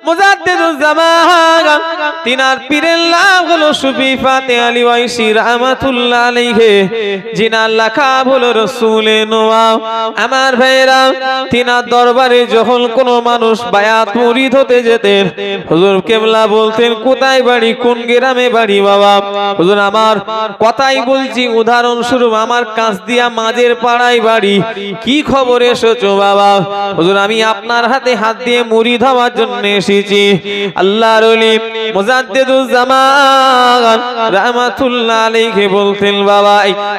মুজাদ্দিদুজ্জামান তিনার পীরের নাম হলো সুফি ফাতে আলী ওয়াইসি রাহমাতুল্লাহ আলাইহি, জিনার লাকাব হলো রাসূলে নওয়াব। আমার ভাইরা, তিনার দরবারে যখন কোনো মানুষ বায়াত মুরিদ হতে যেতেন, হুজুর কেবলা বলতেন কোথায় বাড়ি, কোন গ্রামে বাড়ি বাবা? হুজুর আমার কথাই বলছি, উদাহরণস্বরূপ আমার কাঁচদিয়া মাঝের পাড়ায় বাড়ি, কি খবর এসেছো বাবা? হুজুর আমি আপনার হাতে হাত দিয়ে মুরিদ হওয়ার জন্য এসেছি। আল্লাহর ওলি মুজাদ্দিদুজ্জামান রাহমাতুল্লাহ আলাইহি বলতেন বাবা,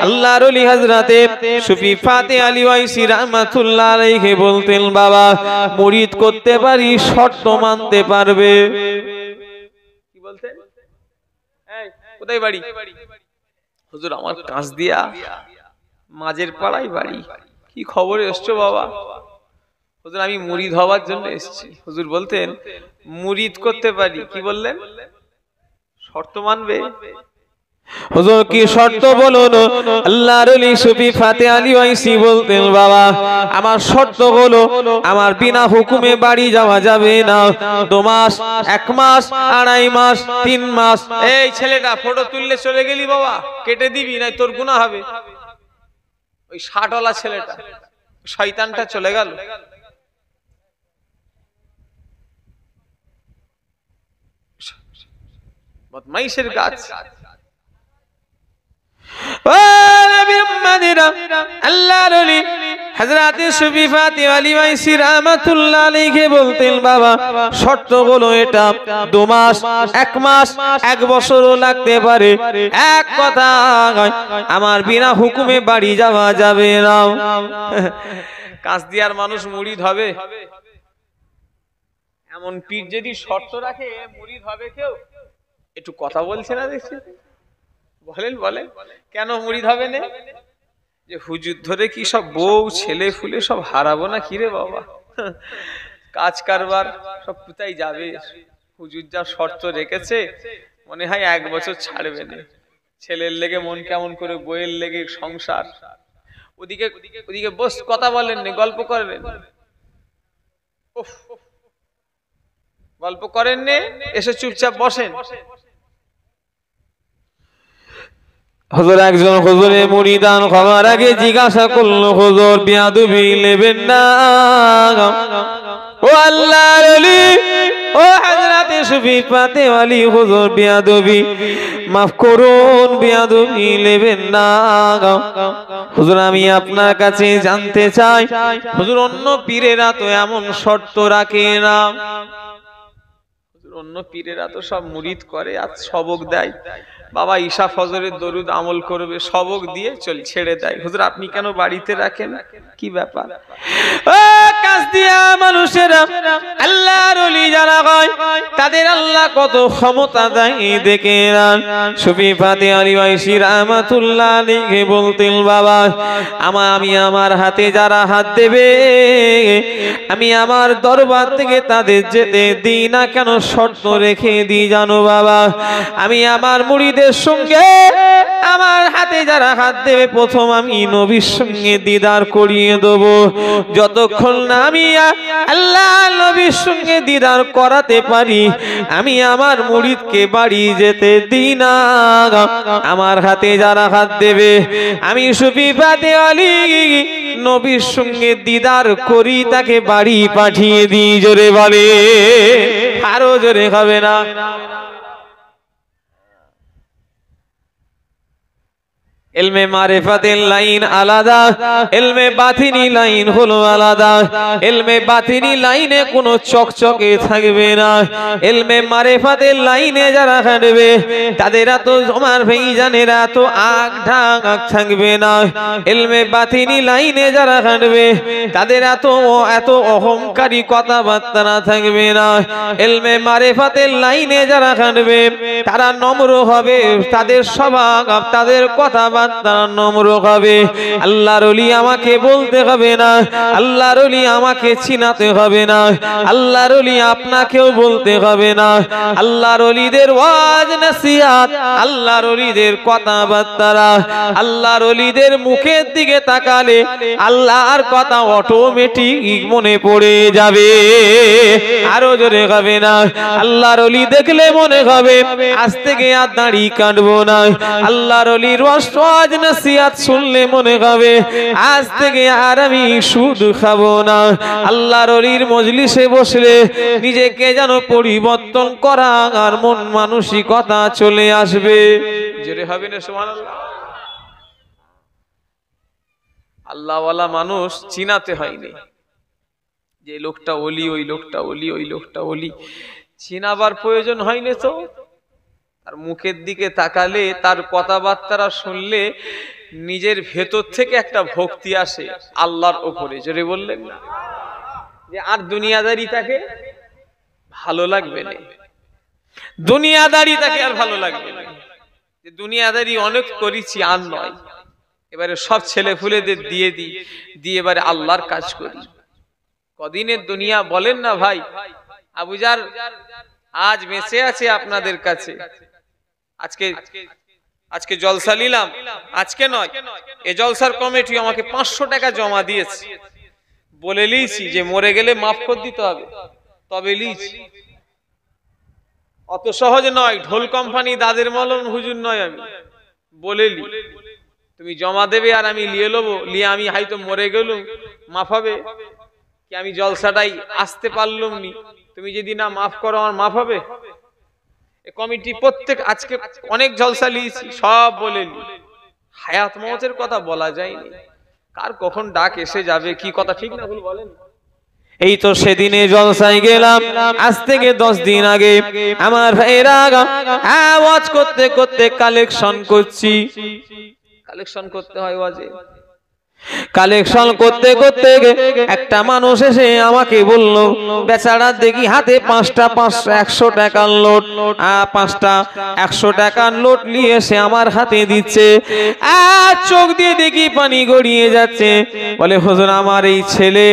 আল্লাহর ওলি হযরতে সুফি ফাতে আলী ওয়াইসি রাহমাতুল্লাহ আলাইহি বলতেন বাবা, মুরিদ করতে পারি, শর্ত মানতে পারবে। কি বলতেন? এই কোথায় বাড়ি? হুজুর আমার কাঁচদিয়া মাঝের পাড়ায় বাড়ি, কি খবর এসছো বাবা? হুজুর আমি মুরিদ হওয়ার জন্য এসেছি। হুজুর বলতেন মুরিদ করতে পারি, কি বললেন? শর্ত মানবে। হুজুর কি শর্ত বলুন? আল্লাহর ওলি সুফি ফাতে আলী ওয়াইসি বলতেন বাবা, আমার শর্ত হলো আমার বিনা হুকুমে বাড়ি যাওয়া যাবে না। 2 মাস, 1 মাস, 2.5 মাস, 3 মাস। এই ছেলেটা ফটো তুললে চলে গেলি বাবা, কেটে দিবি নাই তোর গুনাহ হবে। ওই 60 ওয়ালা ছেলেটা, শয়তানটা চলে গেল। বদমাইশের গাছ। ও নবী উম্মতিরা, আল্লাহর ওলি হযরত সুফি ফাতে আলী ওয়াইসি রাহমাতুল্লাহ আলাইহি বলতেন বাবা, শর্ত হলো এটা 2 মাস, 1 মাস, 1 বছরও লাগতে পারে। এক কথা আমার বিনা হুকুমে বাড়ি যাওয়া যাবে না। কাঁচদিয়ার মানুষ মুরিদ হবে? এমন পীর যদি শর্ত রাখে মুরিদ হবে কেউ? একটু কথা বলছে না দেখছি, বলেন বলেন কেন মুরিদ হবে না? যে হুজুর ধরে কি সব বউ ছেলে ফুলে সব হারাবো না কি রে বাবা? কাজ কারবার সব কোথায় যাবে? হুজুর যা শর্ত রেখেছে মনে হয় 1 বছর ছাড়বে না। ছেলের লেগে মন কেমন করে, বইয়ের লেগে সংসার। ওদিকে ওদিকে বস কথা বলেন না, গল্প করেন। গল্প করেন না, এসে চুপচাপ বসেন। হুজুর একজন হুজুরে মুরিদান হওয়ার আগে জিজ্ঞাসা করলো, হুজুর বিয়াদবি নেবেন না? ও আল্লাহর ওলি, ও হযরত সুফি ফাতে আলী হুজুর বিয়াদবি মাফ করুন, বিয়াদবি নেবেন না। হুজুর আমি আপনার কাছে জানতে চাই, হুজুর অন্য পীরেরা তো এমন শর্ত রাখে না। অন্য পীরেরা তো সব মুরিদ করে আর সবক দেয়, বাবা ঈশা ফজরের দরুদ আমল করবে, সবক দিয়ে ছেড়ে দেয়। হুজুর আপনি কেন বাড়িতে রাখেন? কি ব্যাপার? ও কাঁচদিয়া মানুষেরা, আল্লাহর ওলি যারা হয় তাদের আল্লাহ কত ক্ষমতা দেয় দেখে না। সুফি ফাতে আলী ওয়াইসি রাহমাতুল্লাহ আলাইহি বলতেন বাবা, আমি আমার হাতে যারা হাত দেবে আমি আমার দরবার থেকে তাদের যেতে দিই না। কেন শর্ত রেখে দিই জানো বাবা? আমি আমার মুরিদের সঙ্গে আমার হাতে যারা হাত দেবে প্রথম আমি নবীর সঙ্গে দিদার করিয়ে দেব। যতক্ষণ না আমি আল্লাহ নবীর সঙ্গে দিদার করাতে পারি আমি আমার মুরিদকে বাড়ি যেতে দিই না। আমার হাতে যারা হাত দেবে আমি সুফি ফাতে আলী নবীর সঙ্গে দিদার করি তাকে বাড়ি পাঠিয়ে দিই। জোরে বলে, আরো জোরে হবে না? ইলমে মারিফাতের লাইন আলাদা, ইলমে বাতিনি লাইন হলো আলাদা। ইলমে বাতিনি লাইনে কোনো চকচকে থাকবে না, ইলমে মারিফাতের লাইনে যারা হাঁটবে তাদের এত আমার ভাইজানের এত আগ ঢাক থাকবে না। ইলমে বাতিনি লাইনে যারা হাঁটবে তাদের এত অহংকারী কথাবার্তা না থাকবে না। ইলমে মারিফাতের লাইনে যারা হাঁটবে তারা নম্র হবে, তাদের স্বভাব তাদের কথাবার্তা বার্তা নম্র হবে। আল্লাহর ওলি আমাকে বলতে হবে না, আল্লাহর ওলি আমাকে চিনাতে হবে না, আল্লাহর ওলি আপনাকেও বলতে হবে না। আল্লাহর ওলিদের ওয়াজ নসিহত, আল্লাহর ওলিদের কথাবার্তা, আল্লাহর ওলিদের মুখের দিকে তাকালে আল্লাহর কথা অটোমেটিক মনে পড়ে যাবে। আরো জোরে হবে না, আল্লাহর ওলি দেখলে মনে হবে আজ থেকে আর দাড়ি কাটবো না। আল্লাহর ওলির ওয়াজ নসিহত শুনলে মনে হবে আজ থেকে আর আমি সুদ খাবো না। আল্লাহর ওলির মজলিসে বসলে নিজেকে যেন পরিবর্তন করা আর মন মানসিকতা চলে আসবে। জোরে হবে না সুবহানাল্লাহ। আল্লাহওয়ালা মানুষ চিনাতে হয়নি যে লোকটা ওলি, ওই লোকটা ওলি, ওই লোকটা ওলি, চিনাবার প্রয়োজন হয়নি। তো তার মুখের দিকে তাকালে, তার কথাবার্তা শুনলে নিজের ভেতর থেকে একটা ভক্তি আসে আল্লাহর উপরে। জোরে বললেন না যে আর দুনিয়াদারি তাকে ভালো লাগবে না, দুনিয়াদারি তাকে আর ভালো লাগবে না। যে দুনিয়াদারি অনেক করেছি আর নয়, এবারে সব ছেলে ফুলেদের দিয়ে দিই, দিয়ে এবারে আল্লাহর কাজ করি। কদিনের দুনিয়া বলেন না ভাই। আবুজার আজ বেঁচে আছে আপনাদের কাছে, আজকে জলসা নিলাম, আজকে নয়, এ জলসার কমিটি আমাকে 500 টাকা জমা দিয়েছে, বলে লিয়েছি যে মরে গেলে মাফ করে দিতে হবে, তবে লিয়েছি। অত সহজ নয়, ঢোল কোম্পানি দাদের মলম হুজুর নয়, আমি বলে লি তুমি জমা দেবে আর আমি লিয়ে নেবো, লিয়ে আমি হয়তো মরে গেলুম, মাফ হবে কি? আমি জলসাটাই আসতে পারলাম নি, তুমি যদি না মাফ করো আমার মাফ হবে? কমিটি প্রত্যেক আজকে অনেক জলসা লিয়েছি, সব বলে লি। হায়াত মওতের কথা বলা যায়নি, কার কখন ডাক এসে যাবে, কি কথা ঠিক না ভুল বলেন। এই তো সেদিনে জলসায় গেলাম, আজ থেকে 10 দিন আগে। আমার ভাইরা ওয়াজ করতে করতে কালেকশন করছি, কালেকশন করতে হয় ওয়াজে। কালেকশন করতে করতে একটা মানুষ এসে আমাকে বলল, বেচারা দেখি হাতে 5টা 100 টাকার নোট, 5টা 100 টাকার নোট নিয়ে এসে আমার হাতে দিচ্ছে। আর চোখ দিয়ে দেখি পানি গড়িয়ে যাচ্ছে। বলে হুজুর আমার এই ছেলে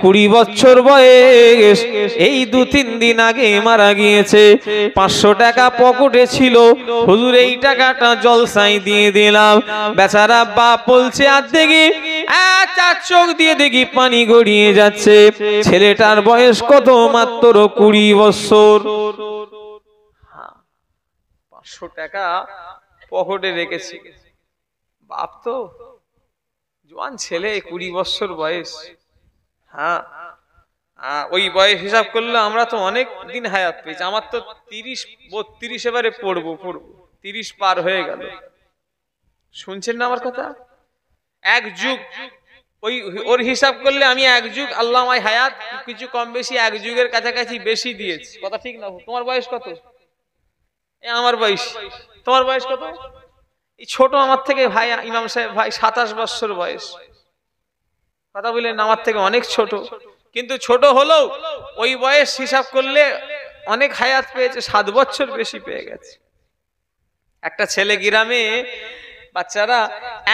20 বছর বয়স, এই 2-3 দিন আগে মারা গিয়েছে, 500 টাকা পকেটে ছিল, হুজুর এই টাকাটা জলসায় দিয়ে দিলাম। বেচারা বাপ বলছে আর দেখি চার চোখ দিয়ে দেখি পানি গড়িয়ে যাচ্ছে। ছেলেটার বয়স কত? মাত্র 20 বছর। 500 টাকা পকেটে রেখেছি, বাপ তো জোয়ান ছেলে, 20 বছর বয়স। হ্যাঁ, ওই বয়স হিসাব করলে আমরা তো অনেক দিন হায়াত পেয়েছি। আমার তো 30-32 এবারে পড়বো 30 পার হয়ে গেল। শুনছেন না আমার কথা? এক যুগ, ওই ওর হিসাব করলে আমি এক যুগ, আল্লাহ আমায় হায়াত কিছু কম বেশি 1 যুগের কাছাকাছি বেশি দিয়েছি। কথা ঠিক না? তোমার বয়স কত? আমার বয়স। তোমার বয়স কত? এই ছোট আমার থেকে ভাই ইমাম সাহেব ভাই 27 বছর বয়স। কথা বললেন আমার থেকে অনেক ছোট, কিন্তু ছোট হলেও ওই বয়স হিসাব করলে অনেক হায়াত পেয়েছে, 7 বছর বেশি পেয়ে গেছে। একটা ছেলে গ্রামে বাচ্চারা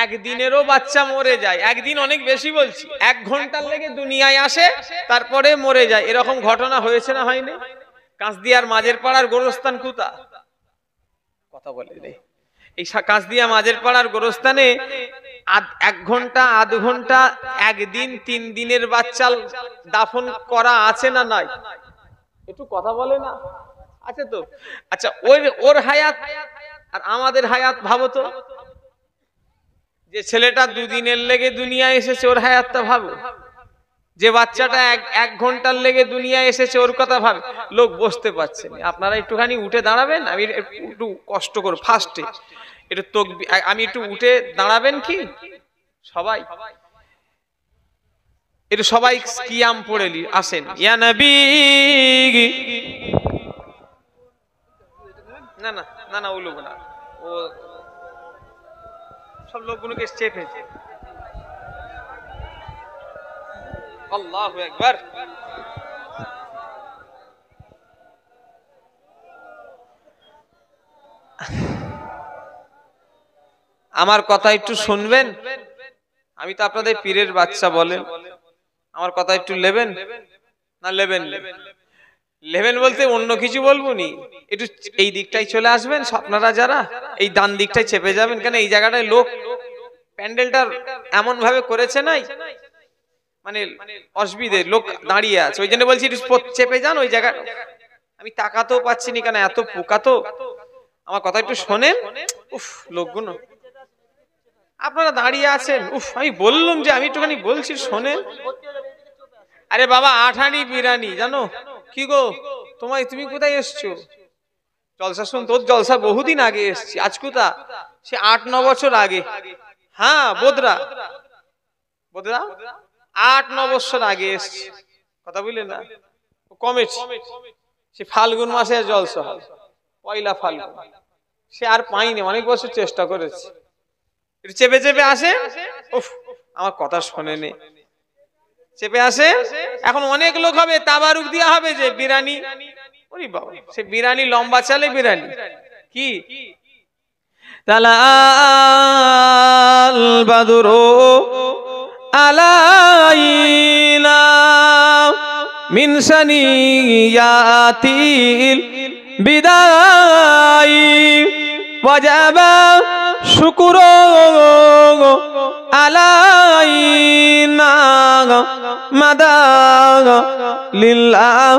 একদিনেরও বাচ্চা মরে যায়, একদিন অনেক বেশি বলছি, 1 ঘন্টার লেগে দুনিয়ায় আসে তারপরে মরে যায়। এরকম ঘটনা হয়েছে না হয়নি? কাঁচদিয়ার মাঝের পাড়ার গোরস্থান কুতা, কথা বলে রে, এই কাঁচদিয়া মাঝের পাড়ার গোরস্থানে 1 ঘন্টা 1/2 ঘন্টা, একদিন 3 দিনের বাচ্চা দাফন করা আছে না নাই? একটু কথা বলে না? আছে তো। আচ্ছা, ওর হায়াত আর আমাদের হায়াত ভাবো তো। যে ছেলেটা 2 দিনের লেগে দুনিয়ায় এসেছে ওর হায়াতটা ভাবো, যে বাচ্চাটা 1 ঘন্টার লেগে দুনিয়ায় এসেছে ওর কথা ভাবে। লোক বসতে পারছে না, আপনারা একটুখানি উঠে দাঁড়াবেন, আমি একটু কষ্ট করব ফার্স্টে একটু আমি একটু উঠে দাঁড়াবেন কি সবাই? একটু সবাই কিয়াম পড়েলি আসেন। ইয়া নবী, না না না না, ও লোক না, ও সব লোকগুলোকে স্টেপ হয়েছে। আল্লাহু আকবার। আমার কথা একটু শুনবেন? আমি তো আপনাদের পীরের বাচ্চা বলেন, আমার কথা একটু নেবেন না? নেবেন বলতে অন্য কিছু বলবো নি, একটু এই দিকটাই চলে আসবেন আপনারা যারা, এই ডান দিকটাই চেপে যাবেন। কেন এই জায়গাটায় লোক প্যান্ডেলটা এমন ভাবে করেছে নাই, মানে অসুবিধে, লোক দাঁড়িয়ে আছে, ওই জন্য বলছি একটু চেপে যান ওই জায়গা। আমি তাকাতেও পাচ্ছি না, কেন এত পোকা তো। আমার কথা একটু শোনেন। উফ, লোকগুলো আপনারা দাঁড়িয়ে আছেন। উফ, আমি বললাম যে আমি একটুখানি বলছি, শোনেন। আরে বাবা, আঠানি বিরানি জানো কি গো, তুমি কোথায় এসছো? জলসা শুন, তোর জলসা বহুদিন আগে এসছি, আজ কোথা, সে 8-9 বছর আগে। হ্যাঁ, বোদরা 8-9 বছর আগে এসছি, কথা বুঝলেন না? কমেছে, সে ফাল্গুন মাসে জলসা হয়, পয়লা ফাল্গুন। সে আর পাইনি, অনেক বছর চেষ্টা করেছে, একটু চেপে চেপে আসে। উফ, আমার কথা শোনেনি, চেপে আসে। এখন অনেক লোক হবে, তাবারুক দেওয়া হবে যে বিরানি। ওরে বাবা, সে বিরানি লম্বা চালে বিরানি কি তালাল বাদরু আলাইনা মিন সানিয়াতিল বিদাই ওয়াজাবা শুকরু আলাইনা মাদা লিল্লাহ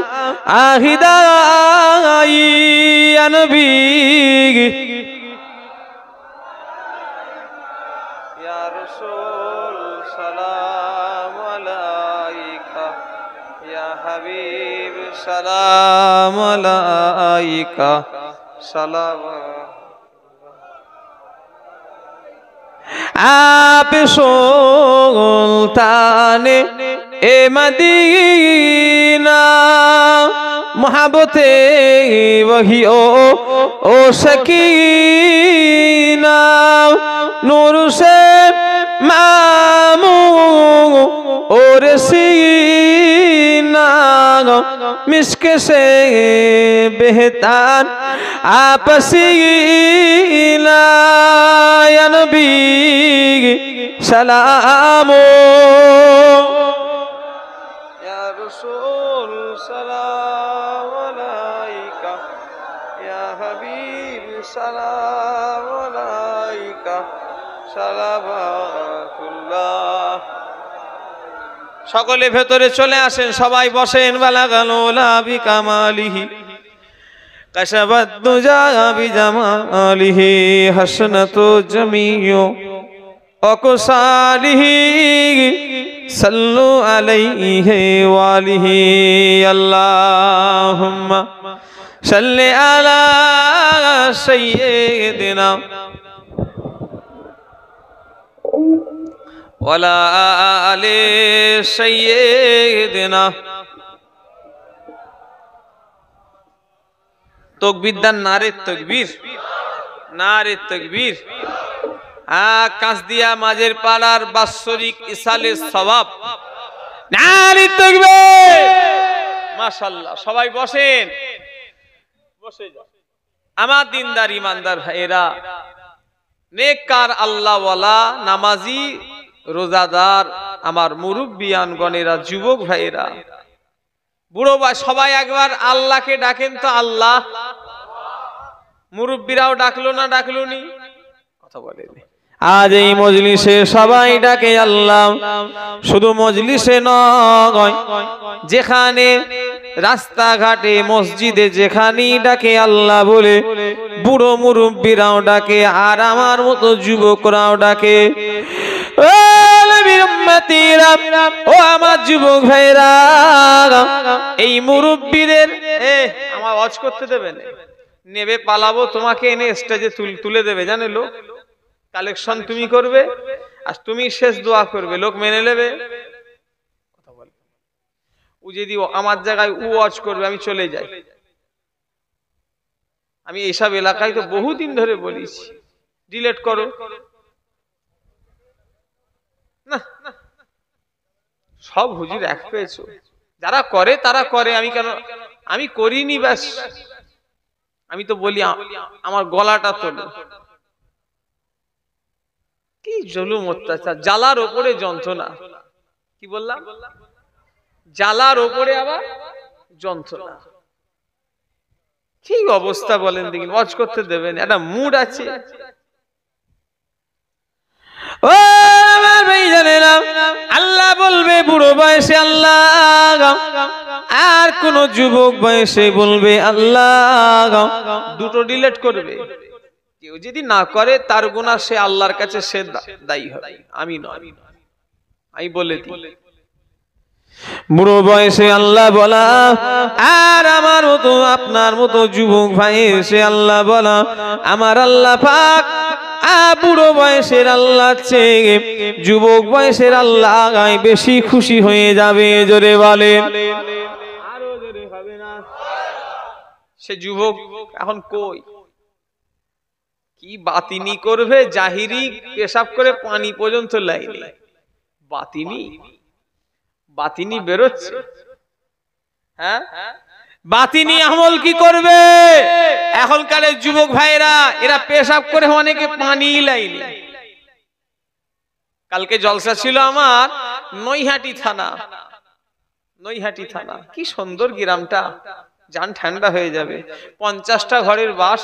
আহিদাই ইয়া নবী ইয়া রাসূল সালাম আলাইকা ইয়া হাবিব সালাম আলাইকা সালাম। आप सुल्ताने ए मदीना मोहब्बते वही ओ सकीना नूर से मामू और सीना मिस्क से बेहतर आप सीना या नबी सलामो या रसूल सलाम अलैका या हबीब सलाम अलैका सलावतुल्लाह। সকলে ভেতরে চলে আসেন, সবাই বসেন। বালাগাল উলা বিকামালিহি কাশাবাত দুজা বিজামালিহি হাসনাতু জামিউ অকসালিহি সাল্লু আলাইহি ওয়ালিহি আল্লাহুম্মা সাল্লি আলা সাইয়্যিদিনা ওয়ালা আলি সাইয়্যিদিনা। তকবীর দান, নারে তকবীর, নারে তকবীর। কাঁচদিয়া মাঝের পাড়ার বাৎসরিক ইসালের সওয়াব, নারে তকবীর। মাশাআল্লাহ, সবাই বসেন, বসে যান। আমার দিনদার ইমানদার ভাইয়েরা, নেককার আল্লাহওয়ালা নামাজি রোজাদার আমার মুরব্বিয়ানগণেরা, যুবক ভাইয়েরা, বুড়ো ভাই, সবাই একবার আল্লাহকে ডাকেন তো। আল্লাহ। মুরব্বীরাও ডাকলো না, ডাকলো নি, কথা বলেনি। আজ এই মজলিসে সবাই ডাকে আল্লাহ। শুধু মজলিসে নয়, যেখানে রাস্তাঘাটে মসজিদে যেখানেই ডাকে আল্লাহ বলে, বুড়ো মুরব্বীরাও ডাকে, আর আমার মতো যুবকরাও ডাকে। ও আমার যুবক ভাইরা, এই মুরব্বীদের আমার ওয়াজ করতে দেবেন, নেবে পালাবো, তোমাকে এনে স্টেজে তুলে দেবে, জানে লোক। কালেকশন তুমি করবে আর তুমি শেষ দোয়া করবে, লোক মেনে নেবে। কথা বল, ও যদি আমার জায়গায় ও ওয়াজ করবে, আমি চলে যাই। আমি এইসব এলাকায় তো বহুদিন ধরে বলিছি, ডিলেট করো না। সব হুজুর এক পেয়েছো, যারা করে তারা করে, আমি কেন, আমি করিনি, ব্যাস। আমি তো বলি আমার গলাটা তোলো। কি জুলুম অত্যাচার, জ্বালার ওপরে যন্ত্রণা। কি বললাম? জ্বালার ওপরে আবার যন্ত্রণা। কি অবস্থা বলেন দেখি, ওয়াজ করতে দেবেন, একটা মুড আছে। ও আমার ভাই জানেনা, আল্লাহ বলবে বুড়ো বয়সে আল্লাহ, আর কোন যুবক বয়সে বলবে আল্লাহ। দুটো ডিলিট করবে। কেউ যদি না করে তার গুনাহ সে আল্লাহর কাছে সে দায়ী হবে, আমি নয়। আমি বলে দিই, বুড়ো বয়সে আল্লাহ বলা, আর আমার মতো আপনার মতো যুবক ভাই এসে আল্লাহ বলা, আমার আল্লাহ পাক বুড়ো বয়সের আল্লাহ চেয়ে যুবক বয়সের আল্লাহ বেশি খুশি হয়ে যাবে। জোরে বলেন, আরো জোরে হবে না? সে যুবক এখন কই, কি বাতিনি করবে? জাহিরি পেশাব করে পানি পর্যন্ত লাইনি, বাতিনি বেরোচ্ছে। হ্যাঁ, বাতিনি আমল কি করবে? এখনকার যুবক ভাইরা এরা পেশাব করে অনেকে পানি লাইনি। কালকে জলসা ছিল আমার নৈহাটি থানা। কি সুন্দর গ্রামটা, জান ঠান্ডা হয়ে যাবে। 50টা ঘরের বাস।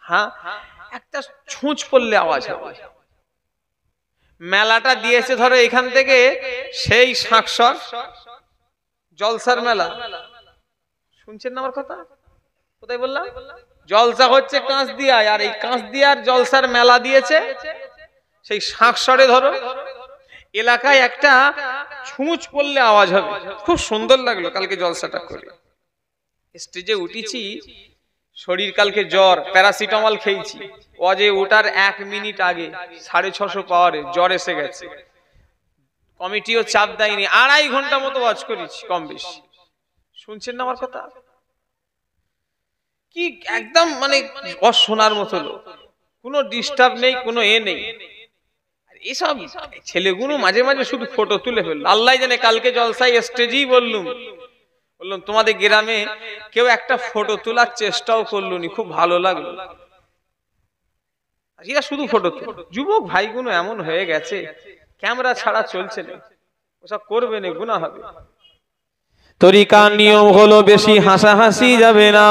হ্যাঁ, একটা ছুঁচ পড়লে আওয়াজ হবে। মেলাটা দিয়েছে ধরো এখান থেকে সেই শাকসর জলসার মেলা, শুনছেন না আমার কথা? কোথায় বললাম? জলসা হচ্ছে কাঁচদিয়ায়, আর এই কাঁচদিয়ার জলসার মেলা দিয়েছে সেই শাকসরে ধরো এলাকায় একটা ছুঁচ পড়লে আওয়াজ হবে। খুব সুন্দর লাগলো কালকে জলসাটা করে। স্টেজে উঠেছি, শরীর কালকে জ্বর, প্যারাসিটামল খেয়েছি। ওয়াজে ওঠার 1 মিনিট আগে 650 পাওয়ারে জ্বর এসে গেছে। কমিটিও চাপ দেয়নি, 2.5 ঘন্টা মতো ওয়াজ করেছি কম বেশি। শুনছেন না আমার কথা? কি একদম মানে অশোনার মতো লোক, কোনো ডিস্টার্ব নেই, কোনো নেই। এসব ছেলেগুলো মাঝে মাঝে শুধু ফটো তুলে ফেললো। আল্লাহ জানে, কালকে জলসায় স্টেজেই বললাম তোমাদের গ্রামে কেউ একটা ফটো তোলার চেষ্টাও করলো নি, খুব ভালো লাগলো। এরা শুধু ফটো তোলে। যুবক ভাইগুলো এমন হয়ে গেছে, ক্যামেরা ছাড়া চলছে না। ওসব করবে না, গুনাহ হবে। তরিকার নিয়ম হলো বেশি হাসাহাসি যাবে না।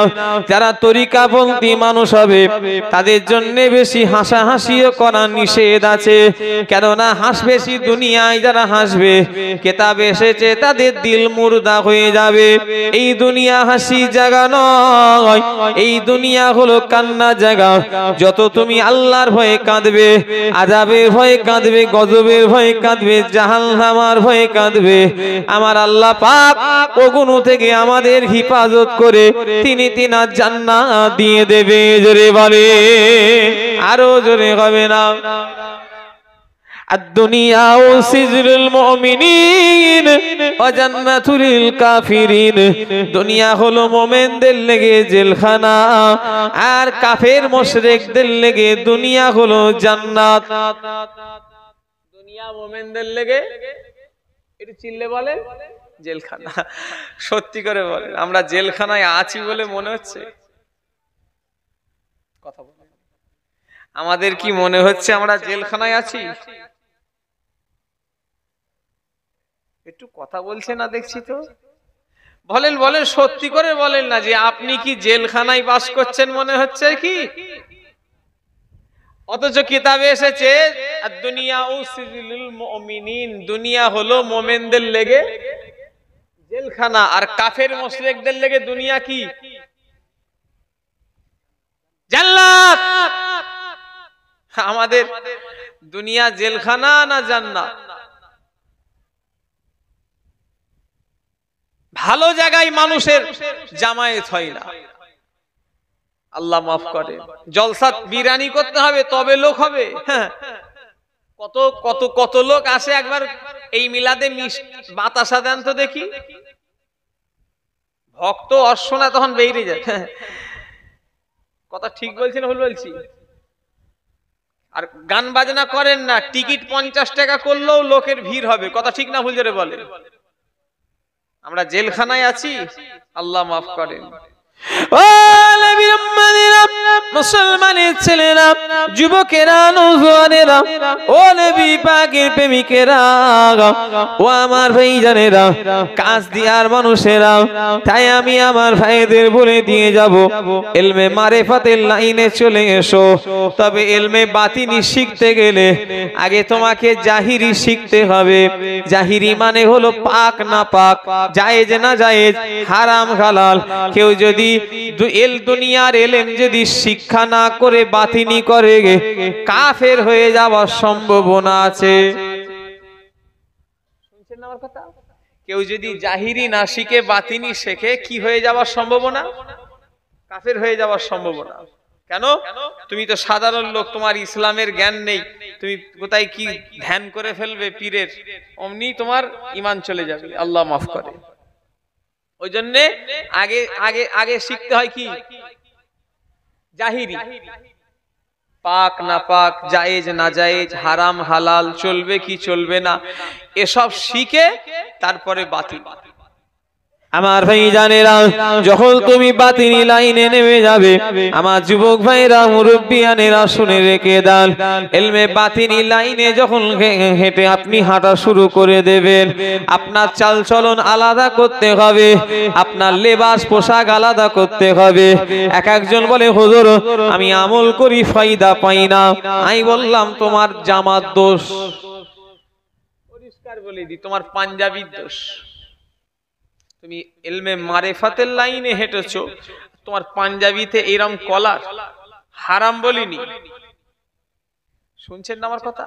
যারা তরিকাপন্থী মানুষ হবে তাদের জন্য বেশি হাসাহাসিও করা নিষেধ আছে। কেননা বেশি দুনিয়ায় যারা হাসবে, কিতাবে এসেছে তাদের দিল মুর্দা হয়ে যাবে। এই দুনিয়া হাসি জায়গা নয়, এই দুনিয়া হলো কান্না জায়গা। যত তুমি আল্লাহর ভয়ে কাঁদবে, আযাবের ভয়ে কাঁদবে, গজবের ভয়ে কাঁদবে, জাহান্নামের ভয়ে কাঁদবে, আমার আল্লাহ পাক ওগুলো থেকে আমাদের হিফাজত করে তিনি তিনার জান্নাত দিয়ে দেবে। জোরে বলে, আরো জোরে হবে না? আদ-দুনিয়া সিজনুল মুমিনিন ওয়া জান্নাতুল কাফিরিন। দুনিয়া হলো মুমিনদের লেগে জেলখানা, আর কাফের মুশরিকদের লেগে দুনিয়া হলো জান্নাত। দুনিয়া মুমিনদের লেগে, একটু চিল্লে বলেন, জেলখানা। সত্যি করে বলেন, আমরা জেলখানায় আছি বলে মনে হচ্ছে? কথা বলেন, আমাদের কি মনে হচ্ছে আমরা জেলখানায় আছি? একটু কথা বলছে না দেখছি তো। বলেন বলেন, সত্যি করে বলেন না যে আপনি কি জেলখানায় বাস করছেন মনে হচ্ছে কি? অথচ কিতাবে এসেছে দুনিয়া সিজনুল মুমিনিন, দুনিয়া হলো মুমিনদের লেগে জেলখানা, আর কাফের মুশরিকদের লেগে দুনিয়া কি? জান্নাত। আমাদের দুনিয়া জেলখানা না জান্নাত? ভালো জায়গায় মানুষের জামায়াত হয় না, আল্লাহ মাফ করে। জলসাত বিরানি করতে হবে তবে লোক হবে। কত কত কত লোক আসে একবার এই মিলাদে বাতাসা দেন তো দেখি। ভক্ত অশ্বনা তখন বেরিয়ে যায়। কথা ঠিক বলছি না ভুল বলছি? আর গান বাজনা করেন না, টিকিট 50 টাকা করলেও লোকের ভিড় হবে। কথা ঠিক না ভুল জোরে বলে? আমরা জেলখানায় আছি, আল্লাহ মাফ করেন। ও নবীর উম্মতেরা, মুসলমানের ছেলেরা, যুবকেরা, নওজোয়ানেরা, ও নবী পাকের প্রেমিকেরা, ও আমার ভাইজানেরা, কাজ দিয়ার মানুষেরা, তাই আমি আমার ভাইদের বলে দিয়ে যাব, ইলমে মারিফাতের লাইনে চলে এসো। তবে ইলমে বাতিনি শিখতে গেলে আগে তোমাকে জাহিরি শিখতে হবে। জাহিরি মানে হলো পাক না পাক, জায়েজ না জায়েজ, হারাম হালাল। কেউ যদি দুনিয়ার ইলম যদি শিক্ষা না করে বাতিনি করে, কাফের হয়ে যাওয়ার সম্ভাবনা আছে। শুনছেন না আমার কথা? কেউ যদি জাহিরি না শিখে বাতিনি শেখে, কি হয়ে যাওয়ার সম্ভাবনা? কাফের হয়ে যাওয়ার সম্ভাবনা। কেন? তুমি তো সাধারণ লোক, তোমার ইসলামের জ্ঞান নেই, তুমি কোথায় কি ধ্যান করে ফেলবে পীরের, অমনি তোমার ঈমান চলে যাবে, আল্লাহ মাফ করে। ওই জন্য আগে আগে আগে শিখতে হয় কি? জাহিরি, পাক না পাক, জায়েজ না জায়েজ, হারাম হালাল, চলবে কি চলবে না, এসব শিখে তারপরে বাতিল। আমার ভাইজানেরা, যখন তুমি বাতিনি লাইনে নেমে যাবে, আমার যুবক ভাইরা, মুরব্বিয়ানেরা শুনে রেখে দেন, ইলমে বাতিনি লাইনে যখন হেঁটে আপনি হাঁটা শুরু করে দেবেন, আপনার চাল চলন আলাদা করতে হবে, আপনার লেবাস পোশাক আলাদা করতে হবে। এক একজন বলে, হুজুর আমি আমল করি ফায়দা পাই না। আমি বললাম তোমার জামাত দোষ, পরিষ্কার বলে দি, তোমার পাঞ্জাবির দোষ। তুমি ইলমে মারিফাতের লাইনে হেঁটেছো, তোমার পাঞ্জাবিতে এরম কলার, হারাম বলিনি। শুনছেন না আমার কথা?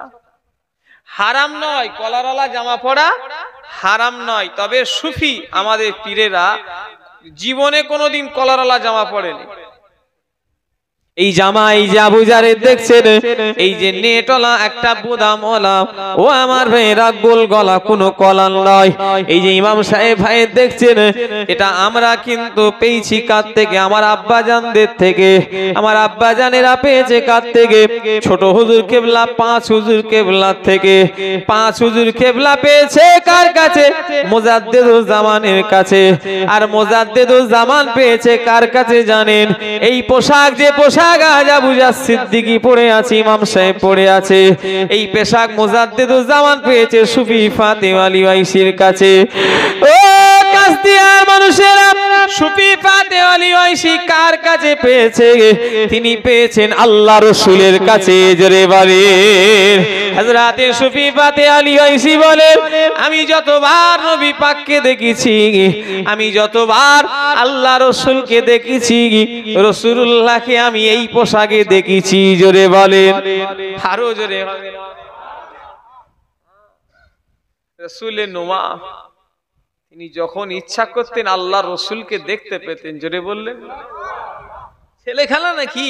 হারাম নয়, কলারওয়ালা জামা পরা হারাম নয়। তবে সুফি আমাদের পীরেরা জীবনে কোনোদিন কলারওয়ালা জামা পরেনি। এই জামা, এই যে আবু জারেদ দেখছেন, এই যে নেটওয়ালা একটা বুদামওয়ালা, ও আমার ভাইরা গোল গলা, কোনো কলার নয়। এই যে ইমাম সাহেব ভাই দেখছেন, এটা আমরা কিন্তু পেয়েছি কার থেকে? আমার আব্বাজানদের থেকে। আমার আব্বাজানেরা পেয়েছে কার থেকে? ছোট হুজুর কেবলা, 5 হুজুর কেবলা থেকে। 5 হুজুর কেবলা পেয়েছে কার কাছে? মুজাদ্দিদুল জামানের কাছে। আর মুজাদ্দিদুল জামান পেয়েছে কার কাছে জানেন? এই পোশাক, যে পোশাক আবু জার সিদ্দিকী পড়ে আছে, ইমাম সাহেব পড়ে আছে, এই পোশাক মুজাদ্দিদুল জামান পেয়েছে সুফি ফাতেমা আলী ওয়াইসির কাছে। ও কাস্তিয়ার মানুষেরা, সুফি ফাতেমা আলী ওয়াইসি কার কাছে পেয়েছে? তিনি পেয়েছেন আল্লাহ রাসূলের কাছে। জোরে বলেন। হযরতে সুফি ফাতেমা আলী ওয়াইসি বলেন, আমি যতবার নবী পাককে দেখেছি, আমি যতবার আল্লাহ রাসূলকে দেখেছি, রাসূলুল্লাহকে আমি এই পোশাকে দেখেছি। জোরে বলেন, আরো জোরে হবে। রাসূলে নোমা, তিনি যখন ইচ্ছা করতেন আল্লাহ রাসূলকে দেখতে পেতেন। জোরে বললেন, ছেলে খেলা নাকি?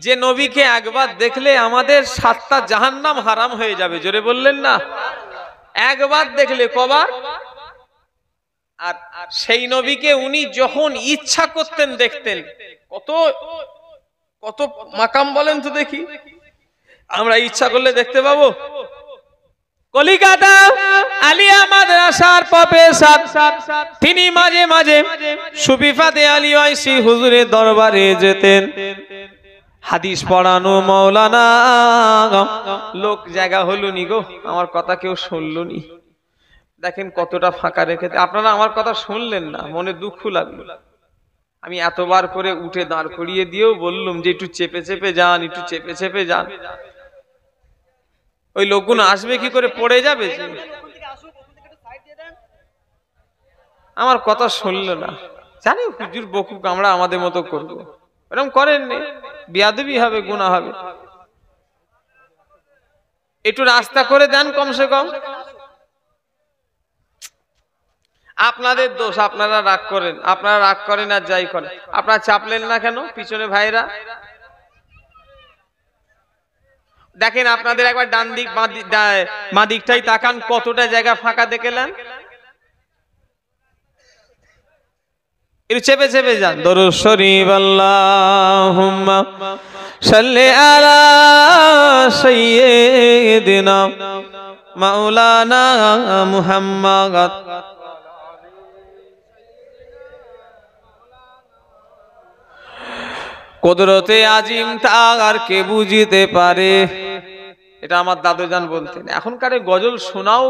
যে নবীকে একবার দেখলে আমাদের 7টা জাহান্নাম হারাম হয়ে যাবে। জোরে বললেন না? একবার দেখলে কবার? আর সেই নবীকে উনি যখন ইচ্ছা করতেন দেখতেন। কত কত মাকাম বলেন তো দেখি, আমরা ইচ্ছা করলে দেখতে পাবো? কলিকাতা আলিয়া মাদ্রাসার প্রফেসর, তিনি মাঝে মাঝে সুফি ফাতেমা আলী ওয়াইসি হুজুরের দরবারে যেতেন। হাদিস পড়ানো মাওলানা, লোক জায়গা হলো নি গো, আমার কথা কেউ শুনলো নি। দেখেন কতটা ফাঁকা রেখে, আপনারা আমার কথা শুনলেন না, মনে দুঃখ লাগলো। আমি এতবার করে উঠে দাঁড় করিয়ে দিয়েও বললাম যে একটু চেপে চেপে যান, একটু চেপে চেপে যান। ওই লোকগুলো আসবে কি করে? পড়ে যাবে। আমার কথা শুনলো না, জানি হুজুর বকুক, আমরা আমাদের মতো করবো। এরকম করেননি, বেয়াদবি হবে, গুনাহ হবে। একটু রাস্তা করে দেন কমসে কম। আপনাদের দোষ, আপনারা রাগ করেন, আপনারা রাগ করেন আর যাই করেন। আপনারা চাপলেন না কেন পিছনে ভাইরা? দেখেন আপনাদের একবার ডান দিক বাঁ দিকটাই তাকান, কতটা জায়গা ফাঁকা দেখলেন। একটু চেপে চেপে যান। দরুদ শরীফ আল্লাহুম্মা সাল্লি আলা সাইয়্যিদিনা মাওলানা মুহাম্মদ। কুদরতে আজিম তার কে বুঝিতে পারে। এটা আমার দাদুজান বলতেন। এখনকার গজল শোনাও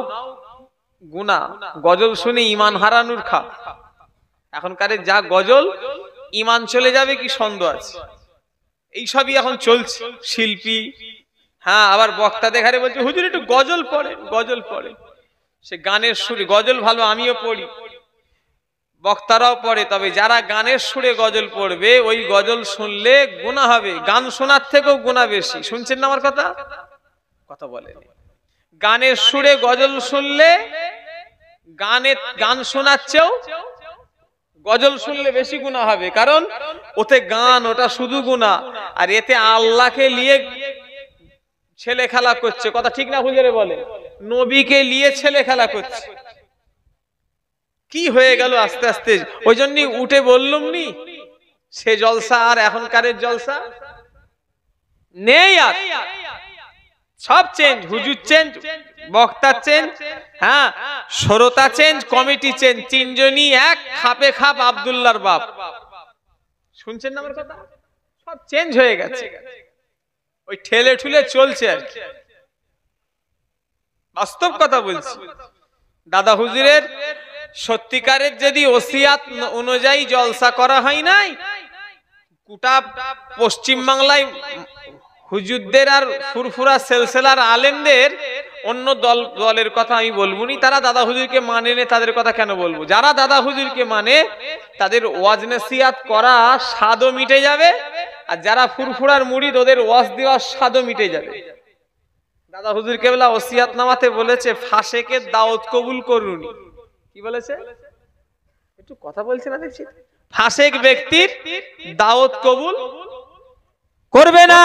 গুনাহ, গজল শুনে ঈমান হারানোর খা। এখনকার যা গজল, ঈমান চলে যাবে কি সন্দেহ আছে। এই সবই এখন চলছে। শিল্পী, হ্যাঁ, আবার বক্তা দেখারে বলছে হুজুর একটু গজল পড়ে, গজল পড়ে। সে গানের সুরে, গজল ভালো, আমিও পড়ি, বক্তারাও পড়ে, তবে যারা গানের সুরে গজল পড়বে ওই গজল শুনলে গুনাহ হবে। গান শোনার থেকেও গুনাহ বেশি। শুনছেন না আমার কথা? কথা বলে গানের সুরে গজল শুনলে, গান শোনাচ্ছেও গজল শুনলে বেশি গুনাহ হবে। কারণ ওতে গান, ওটা শুধু গুনাহ, আর এতে আল্লাহকে নিয়ে ছেলে খেলা করছে। কথা ঠিক না হুজুরে বলে? নবীকে নিয়ে ছেলে খেলা করছে। কি হয়ে গেল আস্তে আস্তে। ওই জন্যই উঠে বললুম নি, সে জলসা আর এখনকারের জলসা নেই। আর সব চেঞ্জ, হুজুর চেঞ্জ, বক্তা চেঞ্জ, হ্যাঁ, শ্রোতা চেঞ্জ, কমিটি চেঞ্জ, তিনজনই এক খাপে খাপ আব্দুল্লাহর বাপ। শুনছেন না আমার কথা? সব চেঞ্জ হয়ে গেছে, ওই ঠেলে ঠুলে চলছে আর কি। বাস্তব কথা বলছি। দাদা হুজুরের সত্যিকারের যদি ওসিয়াত অনুযায়ী জলসা করা হয় নাই, গোটা পশ্চিম বাংলায় হুজুরদের আর ফুরফুরা সেলসেলার আলেমদের, অন্য দলের কথা আমি বলবো নি, তারা দাদা হুজুরকে মানে নে, তাদের কথা কেন বলবো? যারা দাদা হুজুরকে মানে তাদের ওয়াজ নসিহত করা স্বাদও মিটে যাবে, আর যারা ফুরফুরার মুরিদ ওদের ওয়াজ দেওয়ার স্বাদও মিটে যাবে। দাদা হুজুর কেবলা ওসিয়াত নামাতে বলেছে ফাসেকের দাওয়াত কবুল করুন। কি বলেছে? একটু কথা বলছে না দেখছি। ফাসেক ব্যক্তির দাওয়াত কবুল করবে না।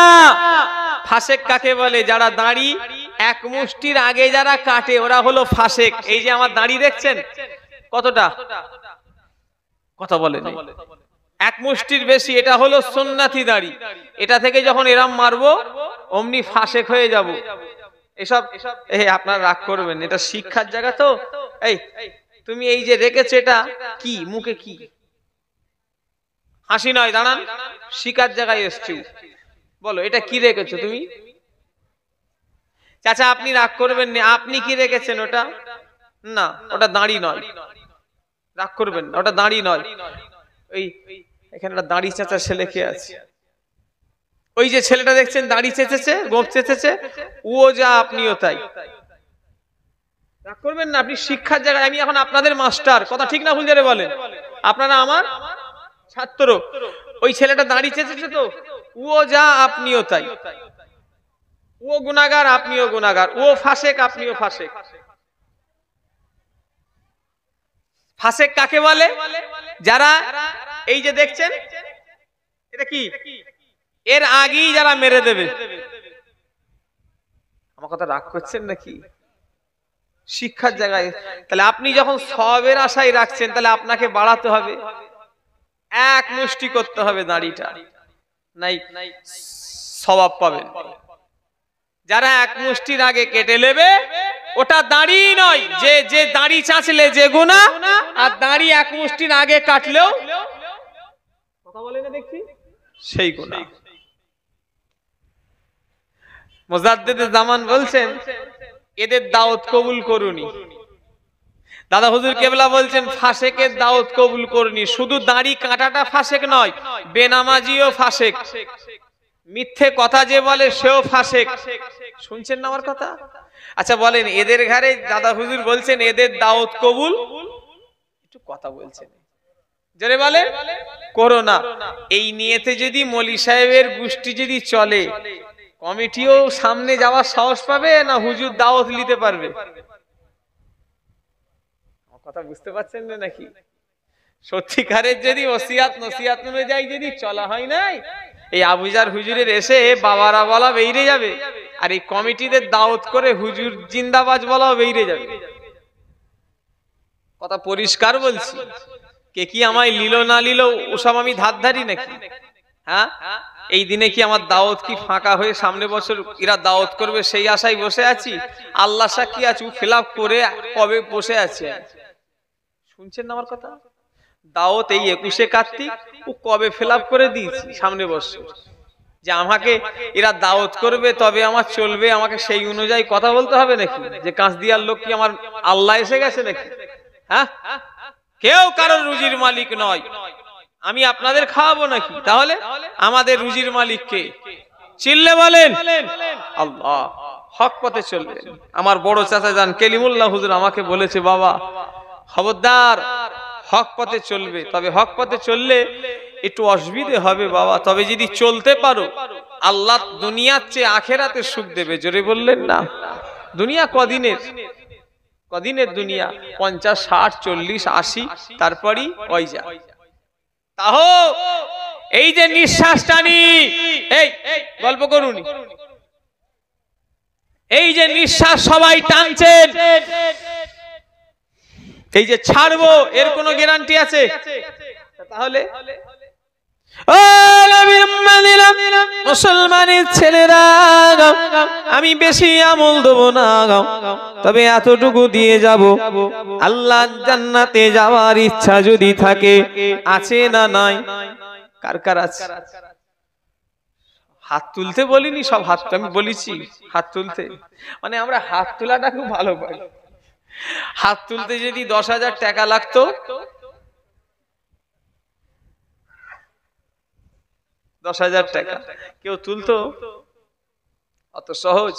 ফাসেক কাকে বলে? যারা দাড়ি এক মুষ্টির আগে যারা কাটে ওরা হলো ফাসেক। এই যে আমার দাড়ি দেখছেন কতটা, কথা বলে এক মুষ্টির বেশি, এটা হলো সুন্নাতি দাড়ি। এটা থেকে যখন এরাম মারবো অমনি ফাসেক হয়ে যাব। এসব আপনারা রাগ করবেন, এটা শিক্ষার জায়গা তো। এই তুমি এই যে রেখেছো এটা কি, মুখে কি? হাসি নয়, দাঁড়ান, শিকার জায়গায় এসছি। বলো এটা কি রেখেছো তুমি? চাচা আপনি রাগ করবেন না, আপনি কি রেখেছেন ওটা? না, ওটা দাঁড়ি নয়, রাগ করবেন না, ওটা দাঁড়ি নয়। ওই এখানে একটা দাঁড়ি চাচা ছেলে কে আছে, ওই যে ছেলেটা দেখছেন দাঁড়ি চেঁচেছে, গোঁফ চেঁচেছে, ও যা আপনিও তাই। রাগ করবেন না, আপনি শিক্ষার জায়গায়। আমি এখন আপনাদের মাস্টার, কথা ঠিক না ভুল যারে বলেন? আপনারা আমার ছাত্র। ওই ছেলেটা দাঁড়ি চেঁচেছে তো, ও যা আপনিও তাই। ও গুনাহগার, আপনিও গুনাহগার। ও ফাসেক, আপনিও ফাসেক। ফাসেক কাকে বলে? যারা এই যে দেখছেন এটা কি, এর আগেই যারা মেরে দেবে। আমার কথা রাগ করছেন নাকি? শিক্ষার জায়গায়। তাহলে আপনি যখন সওয়াবের আশায় রাখছেন, তাহলে আপনাকে বাড়াতে হবে, এক মুষ্টি করতে হবে দাড়িটা, নাই সওয়াব পাবেন। যারা এক মুষ্টির আগে কেটে নেবে ওটা দাড়ি নয়। যে দাড়ি চাচলে যে গুনাহ, আর দাড়ি এক মুষ্টির আগে কাটলেও, কথা বলে না দেখছি, সেই গুনাহ। মুজাদ্দিদ জামান বলছেন এদের দাওয়াত কবুল করুনি। দাদা হুজুর কেবলা বলছেন ফাসেকের দাওয়াত কবুল করুনি। শুধু দাড়ি কাটাটা ফাসেক নয়, বেনামাজিও ফাসেক, মিথ্যে কথা যে বলে সেও ফাসেক। শুনছেন না আমার কথা? আচ্ছা বলেন, এদের ঘরে দাদা হুজুর বলছেন এদের দাওয়াত কবুল, একটু কথা বলছেন যারে বলে করো না। এই নিয়েতে যদি মলি সাহেবের গোষ্ঠী যদি চলে, কমিটিও সামনে যাওয়ার সাহস পাবে না হুজুর দাওয়াত নিতে পারবে? কথা বুঝতে পারছেন না নাকি? সত্যিকারের যদি ওসিয়াত নসিহাত অনুযায়ী যদি চলা হয় নাই, এই আবুজার হুজুরের এসে বাবারা বলা বেরিয়ে যাবে, আর এই কমিটিদের দাওয়াত করে হুজুর জিন্দাবাদ বলাও বেরিয়ে যাবে। কথা পরিষ্কার বলছি। কে কি আমায় লিল না লিল ওসব আমি ধার ধারি নাকি? হ্যাঁ, এই দিনে কি আমার দাওয়াত কি ফাঁকা হয়ে সামনে বছর এরা দাওয়াত করবে সেই আশায় বসে আছি? আল্লাহ সাক্ষী আছি, ফিলাপ করে কবে বসে আছে। শুনছেন না আমার কথা? দাওয়াত এই 21 কার্তিক ও কবে ফিলআপ করে দিয়েছি সামনে বসে, যে আমাকে এরা দাওয়াত করবে তবে আমার চলবে, আমাকে সেই অনুযায়ী কথা বলতে হবে নাকি? যে কাঁচদিয়ার লোক কি আমার আল্লাহ এসে গেছে নাকি? হ্যাঁ, কেউ কারোর রুজির মালিক নয়। আমি আপনাদের খাওয়াবো নাকি? তাহলে আমাদের রুজির মালিক কে? চিল্লে বলেন আল্লাহ। হক পথে চলবেন। আমার বড় চাচা যান কেলিমুল্লাহ হুজুর আমাকে বলেছে, বাবা খবরদার হক পথে চলবে, তবে হক পথে চললে একটু অসুবিধে হবে বাবা, তবে যদি চলতে পারো আল্লাহ দুনিয়ার চেয়ে আখেরাতে সুখ দেবে। জোরে বললেন না? দুনিয়া কদিনের? কদিনের দুনিয়া? 50, 60, 40, 80, তারপরই ওই যা। তাহো এই যে নিঃশ্বাস টানি, এই গল্প করুন, এই যে নিঃশ্বাস সবাই টানছেন, এই যে ছাড়বো এর কোনো গ্যারান্টি আছে? তাহলে মুসলমানের ছেলেরা, আমি বেশি আমল দেবো না, তবে এতটুকু দিয়ে যাব, আল্লাহ জান্নাতে যাওয়ার ইচ্ছা যদি থাকে, আছে না নাই? কার কার আছে? হাত তুলতে বলিনি, সব হাত আমি বলেছি হাত তুলতে, মানে আমরা হাত তোলাটা খুব ভালো পাই। হাত তুলতে যদি 10,000 টাকা লাগতো, 10,000 টাকা কেউ তুলতো? অত সহজ?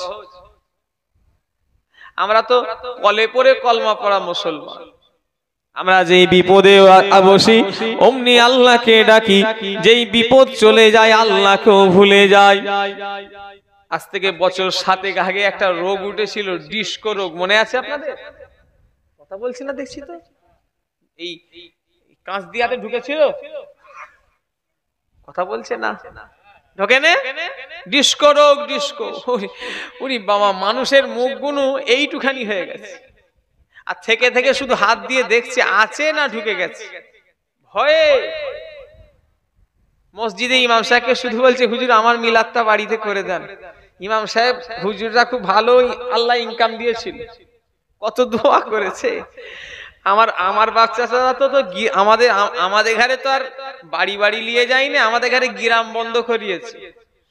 আমরা তো কলে পড়ে কলমা পড়া মুসলমান। আমরা যেই বিপদে বসি অমনি আল্লাহকে ডাকি, যেই বিপদ চলে যায় আল্লাহকেও ভুলে যায়। আজ থেকে বছর 7 আগে একটা রোগ উঠেছিল, ডিস্কো রোগ, মনে আছে আপনাদের? কথা বলছি না দেখছি তো, এই কাঁচদিয়াতে ঢুকেছিল, কথা বলছে না? ঢোকে না? ডিস্কো রোগ, ডিস্কো। ওরে বাবা, মানুষের মুখগুলো এইটুখানি হয়ে গেছে, আর থেকে থেকে শুধু হাত দিয়ে দেখছে আছে না ঢুকে গেছে। ভয়ে মসজিদে ইমাম সাহেবকে শুধু বলছে, হুজুর আমার মিলাদটা বাড়িতে করে দেন। ইমাম সাহেব হুজুররা খুব ভালো আল্লাহ ইনকাম দিয়েছিল, কত দোয়া করেছে। আমার বাচ্চারা তো আমাদের ঘরে তো আর বাড়ি বাড়ি নিয়ে যাই না, আমাদের ঘরে গ্রাম বন্ধ করিয়েছে।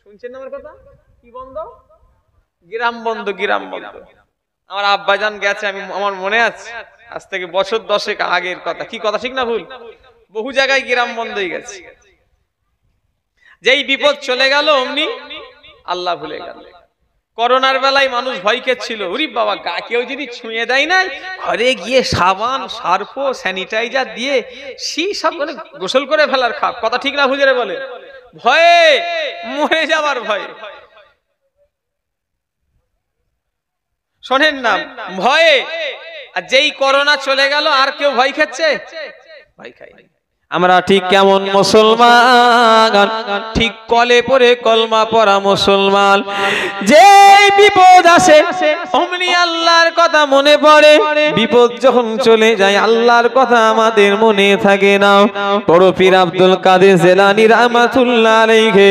শুনছেন আমার কথা? কি বন্ধ? গ্রাম বন্ধ, গ্রাম বন্ধ। আমার আব্বাজান গেছে, আমার মনে আছে, আজ থেকে বছর 10 আগের কথা। কি কথা, ঠিক না ভুল? বহু জায়গায় গ্রাম বন্ধ হয়ে গেছে। যেই বিপদ চলে গেল অমনি আল্লাহ ভুলে গেল। করোনার বেলায় মানুষ ভয় পেয়েছিল, ওরে বাবা গা কেউ যদি ছুঁয়ে দেয় না, ঘরে গিয়ে সাবান, সার্ফ, স্যানিটাইজার দিয়ে সেই সব মানে গোসল করে ফেলার খাপ। কথা ঠিক না হুজুরে বলে? ভয়ে মরে যাবার ভয়ে। শোনেন না, ভয়ে। আর যেই করোনা চলে গেল আর কেউ ভয় খাচ্ছে? ভয় খাই। আমরা ঠিক কেমন মুসলমান, ঠিক কলে পড়ে কলমা পড়া মুসলমান। যে বিপদ আসে অমনি আল্লাহর কথা মনে পড়ে, বিপদ যখন চলে যায় আল্লাহর কথা আমাদের মনে থাকে না। বড় পীর আব্দুল কাদের জিলানী রাহমাতুল্লাহ আলাইহি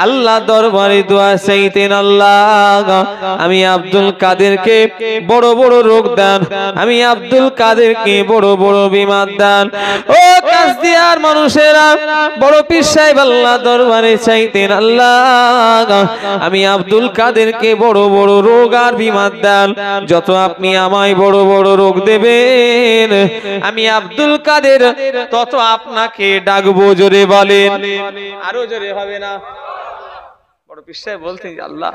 আল্লাহ দরবারে দোয়া চাইতেন, আল্লাহ আমি আব্দুল কাদেরকে বড় বড় রোগ দান, আমি আব্দুল কাদেরকে বড় বড় বিমার দান। ও কাজদিয়া আর মানুষেরা বড় পীর সাহেব আল্লাহ দরবারে চাইতেন, আল্লাহ আমি আব্দুল কাদেরকে বড় বড় রোগ আর বিমার দান। যত আপনি আমায় বড় বড় রোগ দেবেন আমি আব্দুল কাদের তত আপনাকে ডাকবো। জোরে বলেন, আরো জোরে হবে না? বড় পীর সাহেব বলতেন, আল্লাহ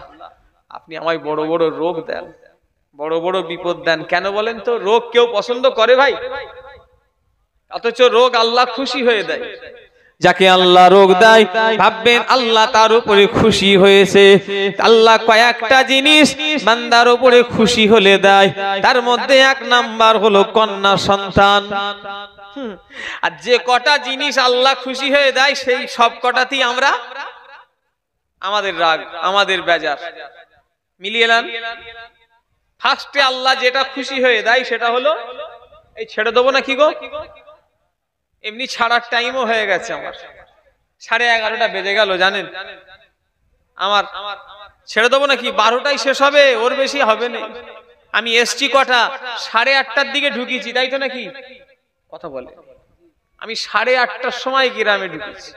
আপনি আমায় বড় বড় রোগ দেন, বড় বড় বিপদ দেন। কেন বলেন তো? রোগ কেউ পছন্দ করে ভাই? অথচ রোগ আল্লাহ খুশি হয়ে দেয়। যাকে আল্লাহ রোগ দেয় ভাববেন আল্লাহ তার উপরে খুশি হয়েছে। আল্লাহ কয়েকটা জিনিস বান্দার উপরে খুশি হলে দেয়, তার মধ্যে 1 নাম্বার হলো কন্যা সন্তান। আর যে কটা জিনিস আল্লাহ খুশি হয়ে দেয় সেই সব কটাতেই আমরা আমাদের রাগ, আমাদের বেজার মিলিয়ে নেন। ফার্স্টে আল্লাহ যেটা খুশি হয়ে দেয় সেটা হলো এই ছেড়ে দেবো না কি গো, এমনি ছাড়ার টাইমও হয়ে গেছে, আমার 11:30 বেজে গেল জানেন। আমার ছেড়ে দেবো নাকি 12টায় শেষ হবে, ওর বেশি হবে না। আমি এসছি কটা 8:30টার দিকে ঢুকিয়েছি, তাই তো নাকি? কথা বলে আমি 8:30টার সময় গ্রামে ঢুকেছি,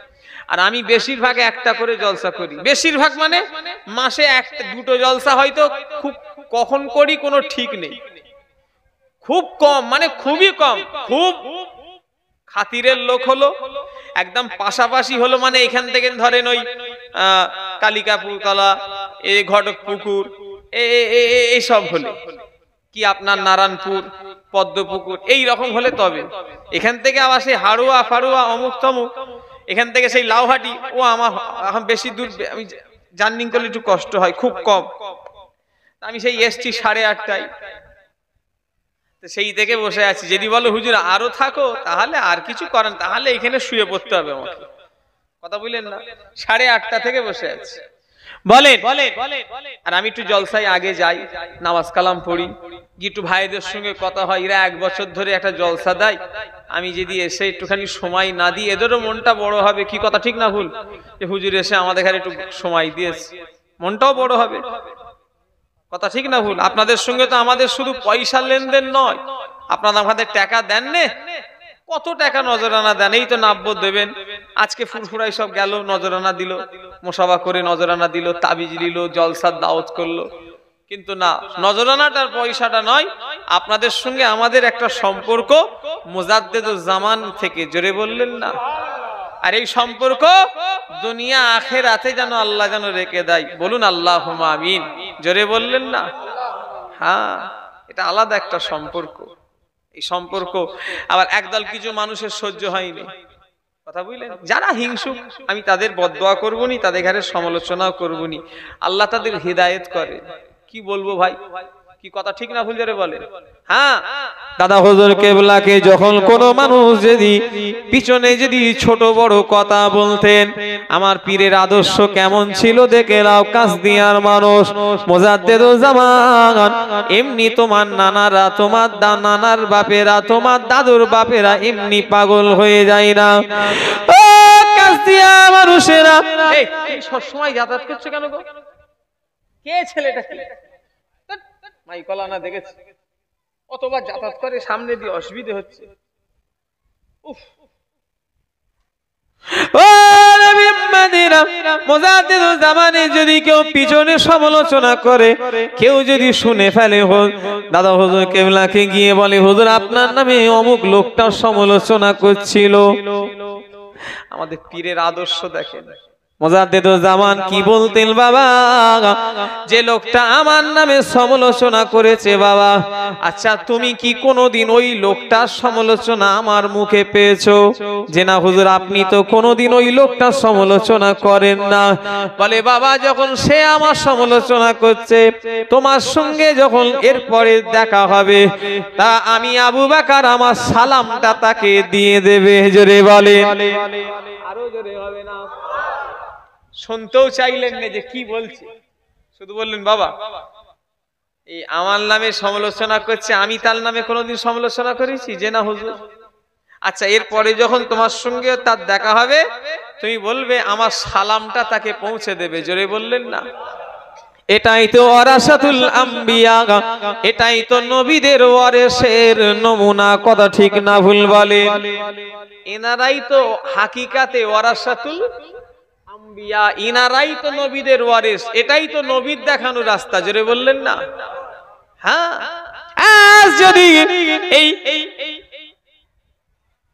আর আমি বেশিরভাগ একটা করে জলসা করি। বেশিরভাগ মানে মাসে একটা দুটো জলসা হয়তো, খুব কখন করি কোনো ঠিক নেই, খুব কম, মানে খুবই কম। খুব খাতিরের লোক হলো, একদম পাশাপাশি হলো, মানে এখান থেকে ধরেন ওই কালিকাপুর তলা, এই ঘটক পুকুর, এই সব হলে কি আপনার নারায়ণপুর, পদ্মপুকুর, এই রকম হলে তবে। এখান থেকে আবার সেই হাড়ুয়া ফাড়ুয়া অমুক তমুক, এখান থেকে সেই লাউহাটি, ও আমার বেশি দূর, আমি জার্নি করলে একটু কষ্ট হয়, খুব কম। আমি সেই এসছি 8:30টায়, সেই থেকে বসে আছি। যদি বলো হুজুর আরো থাকো, তাহলে আর কিছু করেন, তাহলে এখানে শুয়ে পড়তে হবে আমাকে, কথা বললেন না। 8:30টা থেকে বসে আছি, বলেন। আর আমি একটু জলসায় আগে যাই, নামাজ কালাম পড়ি, একটু ভাইদের সঙ্গে কথা হয়। এরা 1 বছর ধরে একটা জলসা দেয়, আমি যদি এসে একটুখানি সময় না দিই, এদেরও মনটা বড় হবে। কি কথা ঠিক না ভুল? যে হুজুর এসে আমাদের এখানে একটু সময় দিয়েছে, মনটাও বড় হবে। কথা ঠিক না ভুল? আপনাদের সঙ্গে তো আমাদের শুধু পয়সা লেনদেন নয়, আপনারা আমাদের টাকা দেন নে, কত টাকা নজরানা দেন, এই তো 90 দেবেন। আজকে ফুরফুরাই সব গেল, নজরানা দিল, মুসাফা করে নজরানা দিল, তাবিজ দিল, জলসার দাওয়াত করলো। কিন্তু না, নজরানাটার পয়সাটা নয়, আপনাদের সঙ্গে আমাদের একটা সম্পর্ক মুজাদ্দেদুজ জামান থেকে, জোরে বললেন না? আর এই সম্পর্ক দুনিয়া আখিরাতে যেন আল্লাহ যেন রেখে দেয়, বলুন আল্লাহুম্মা আমিন, জোরে বললেন না? হ্যাঁ, এটা আলাদা একটা সম্পর্ক। এই সম্পর্ক আবার একদল কিছু মানুষের সহ্য হয়নি, কথা বুঝলেন? যারা হিংসুক, আমি তাদের বদদোয়া করব নি, তাদের ঘরে সমালোচনাও করব নি, আল্লাহ তাদের হিদায়েত করে। কি বলবো ভাই, কি কথা ঠিক না ভুল, জোরে বলেন? হ্যাঁ, দাদা হুজুর কেবলাকে যখন কোনো মানুষ যদি পিছনে যদি ছোট বড় কথা বলতেন, আমার পীরের আদর্শ কেমন ছিল দেখে লাও। কাসদিয়ার মানুষ মুজাদ্দেদুজ জামান, এমনি তোমার নানারা, তোমার নানার বাপেরা, তোমার দাদুর বাপেরা এমনি পাগল হয়ে যায় না। ও কাসদিয়া মানুষেরা, এই সব সময় যাতায়াত করছে কেন গো? কে ছেলেটা? কি মাইকলা না দেখেছি, অতবার যাতায়াত করে, সামনে দিয়ে অসুবিধা হচ্ছে। উফ, মুজাদ্দেদুজ জামানে যদি কেউ পিছনে সমালোচনা করে, কেউ যদি শুনে ফেলে, দাদা হুজুর কেবলাকে গিয়ে বলে, হুজুর আপনার নামে অমুক লোকটা সমালোচনা করছিল। আমাদের পীরের আদর্শ দেখেন, মুজাদ্দেদুজ জামান কি বলতেন, বাবা যে লোকটা আমার নামে সমালোচনা করেছে, বাবা আচ্ছা তুমি কি কোনোদিন ওই লোকটার সমালোচনা আমার মুখে পেয়েছো? যে না হুজুর, আপনি তো কোনোদিন ওই লোকটার সমালোচনা করেন না। বলে বাবা, যখন সে আমার সমালোচনা করছে, তোমার সঙ্গে যখন এরপরে দেখা হবে, তা আমি আবু বকর আমার সালামটা তাকে দিয়ে দেবে। জোরে বলে, আরো জোরে হবে না? শুনতেও চাইলেন না যে কি বলছে, শুধু বললেন বাবা এই আমার নামে সমালোচনা করছে, আমি তার নামে কোনোদিন সমালোচনা করেছি? যে না হুজুর। আচ্ছা, এরপরে যখন তোমার সঙ্গে তার দেখা হবে, তুমি বলবে আমার সালামটা তাকে পৌঁছে দেবে। জোরে বললেন না? এটাই তো ওয়ারাসাতুল আম্বিয়া, এটাই তো নবীদের ওয়ারিসের নমুনা, কথা ঠিক না ভুল বলে? এনারাই তো হাকিকাতে ওয়ারাসাতুল আম্বিয়া, ইনারাই তো নবীদের ওয়ারিস, এটাই তো নবীর দেখানো রাস্তা। জোরে বললেন না? হ্যাঁ, আজ যদি এই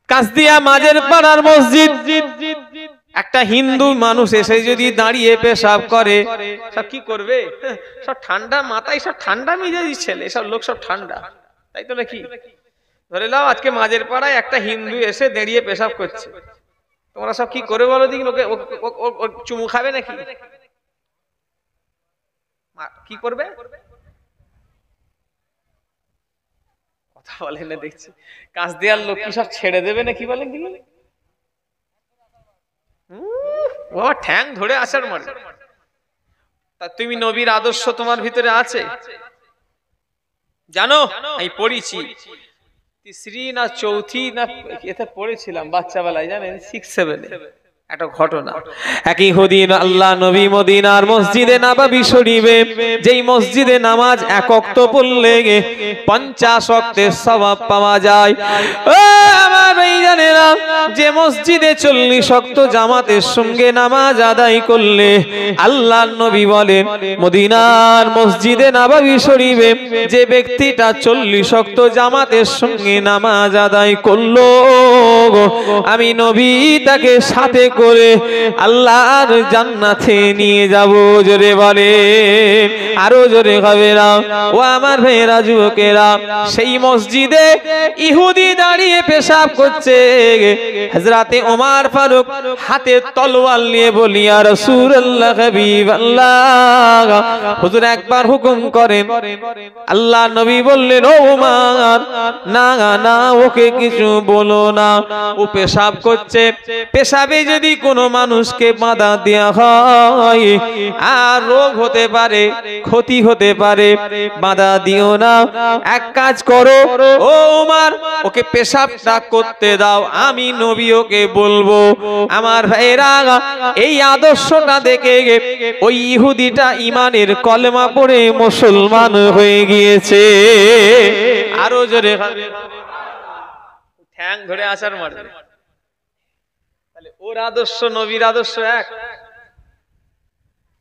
কাসদিয়া মাঝের পাড়ার মসজিদ একটা হিন্দু মানুষ এসে যদি দাঁড়িয়ে পেশাব করে, সব কি করবে? সব ঠান্ডা মাথায়, সব ঠান্ডা মিজাজি ছেলে, সব লোক সব ঠান্ডা, তাই তো নাকি? ধরে নাও আজকে মাঝের পাড়ায় একটা হিন্দু এসে দাঁড়িয়ে পেশাব করছে, তোমরা সব কি করে বলো দিন? ওকে চুমু খাবে নাকি? কি করবে? কথা বলেন না দেখছি। কাসদিয়ার লোক কি সব ছেড়ে দেবে নাকি বলেন? কি বাবা ঠ্যাং ধরে আসার মানে, তা তুমি নবীর আদর্শ তোমার ভিতরে আছে জানো? আমি পড়েছি তিসরি না চৌথি না এতে পড়েছিলাম বাচ্চাবেলায়, জানেন 6-7-এ একটা ঘটনা। একই দিন আল্লাহ নবী মদিনার মসজিদে নববী শরীফে, যেই মসজিদে নামাজ এক ওয়াক্ত পড়লে 50 ওয়াক্তের সওয়াব পাওয়া যায়। ও আমার ভাইজানেরা, যে মসজিদে 40 ওয়াক্ত জামাতের সঙ্গে নামাজ আদায় করলে আল্লাহর নবী বলেন, মদিনার মসজিদে নববী শরীফে যে ব্যক্তিটা 40 ওয়াক্ত জামাতের সঙ্গে নামাজ আদায় করলো, আমি নবী তাকে সাথে করে আল্লাহর জান্নাতে নিয়ে যাব। জোরে বলে, আরো জোরে হবে না। ও আমার ভাইয়েরা, যুবকেরা, সেই মসজিদে ইহুদি দাঁড়িয়ে পেশাব করছে। হযরতে ওমর ফারুক হাতে তলোয়ার নিয়ে বলি, ইয়া রাসূলুল্লাহ, হাবিবাল্লাহ, হুজুর একবার হুকুম করেন। আল্লাহ নবী বললেন, ও ওমর, না না, ওকে কিছু বলো না, ও পেশাব করছে। পেশাবে যদি কোনো মানুষকে বাধা দেওয়া হয় আর রোগ হতে পারে, ক্ষতি হতে পারে, বাধা দিও না। এক কাজ করো, ও ওমর, ওকে পেশাবটা করতে দাও, আমি নবী ওকে বলবো। আমার ভাইরা, এই আদর্শটা দেখে ওই ইহুদিটা ঈমানের কলেমা পড়ে মুসলমান হয়ে গিয়েছে। আরো জোরে ঠ্যাং ধরে আসার মারবে। তাহলে ওর আদর্শ নবীর আদর্শ এক।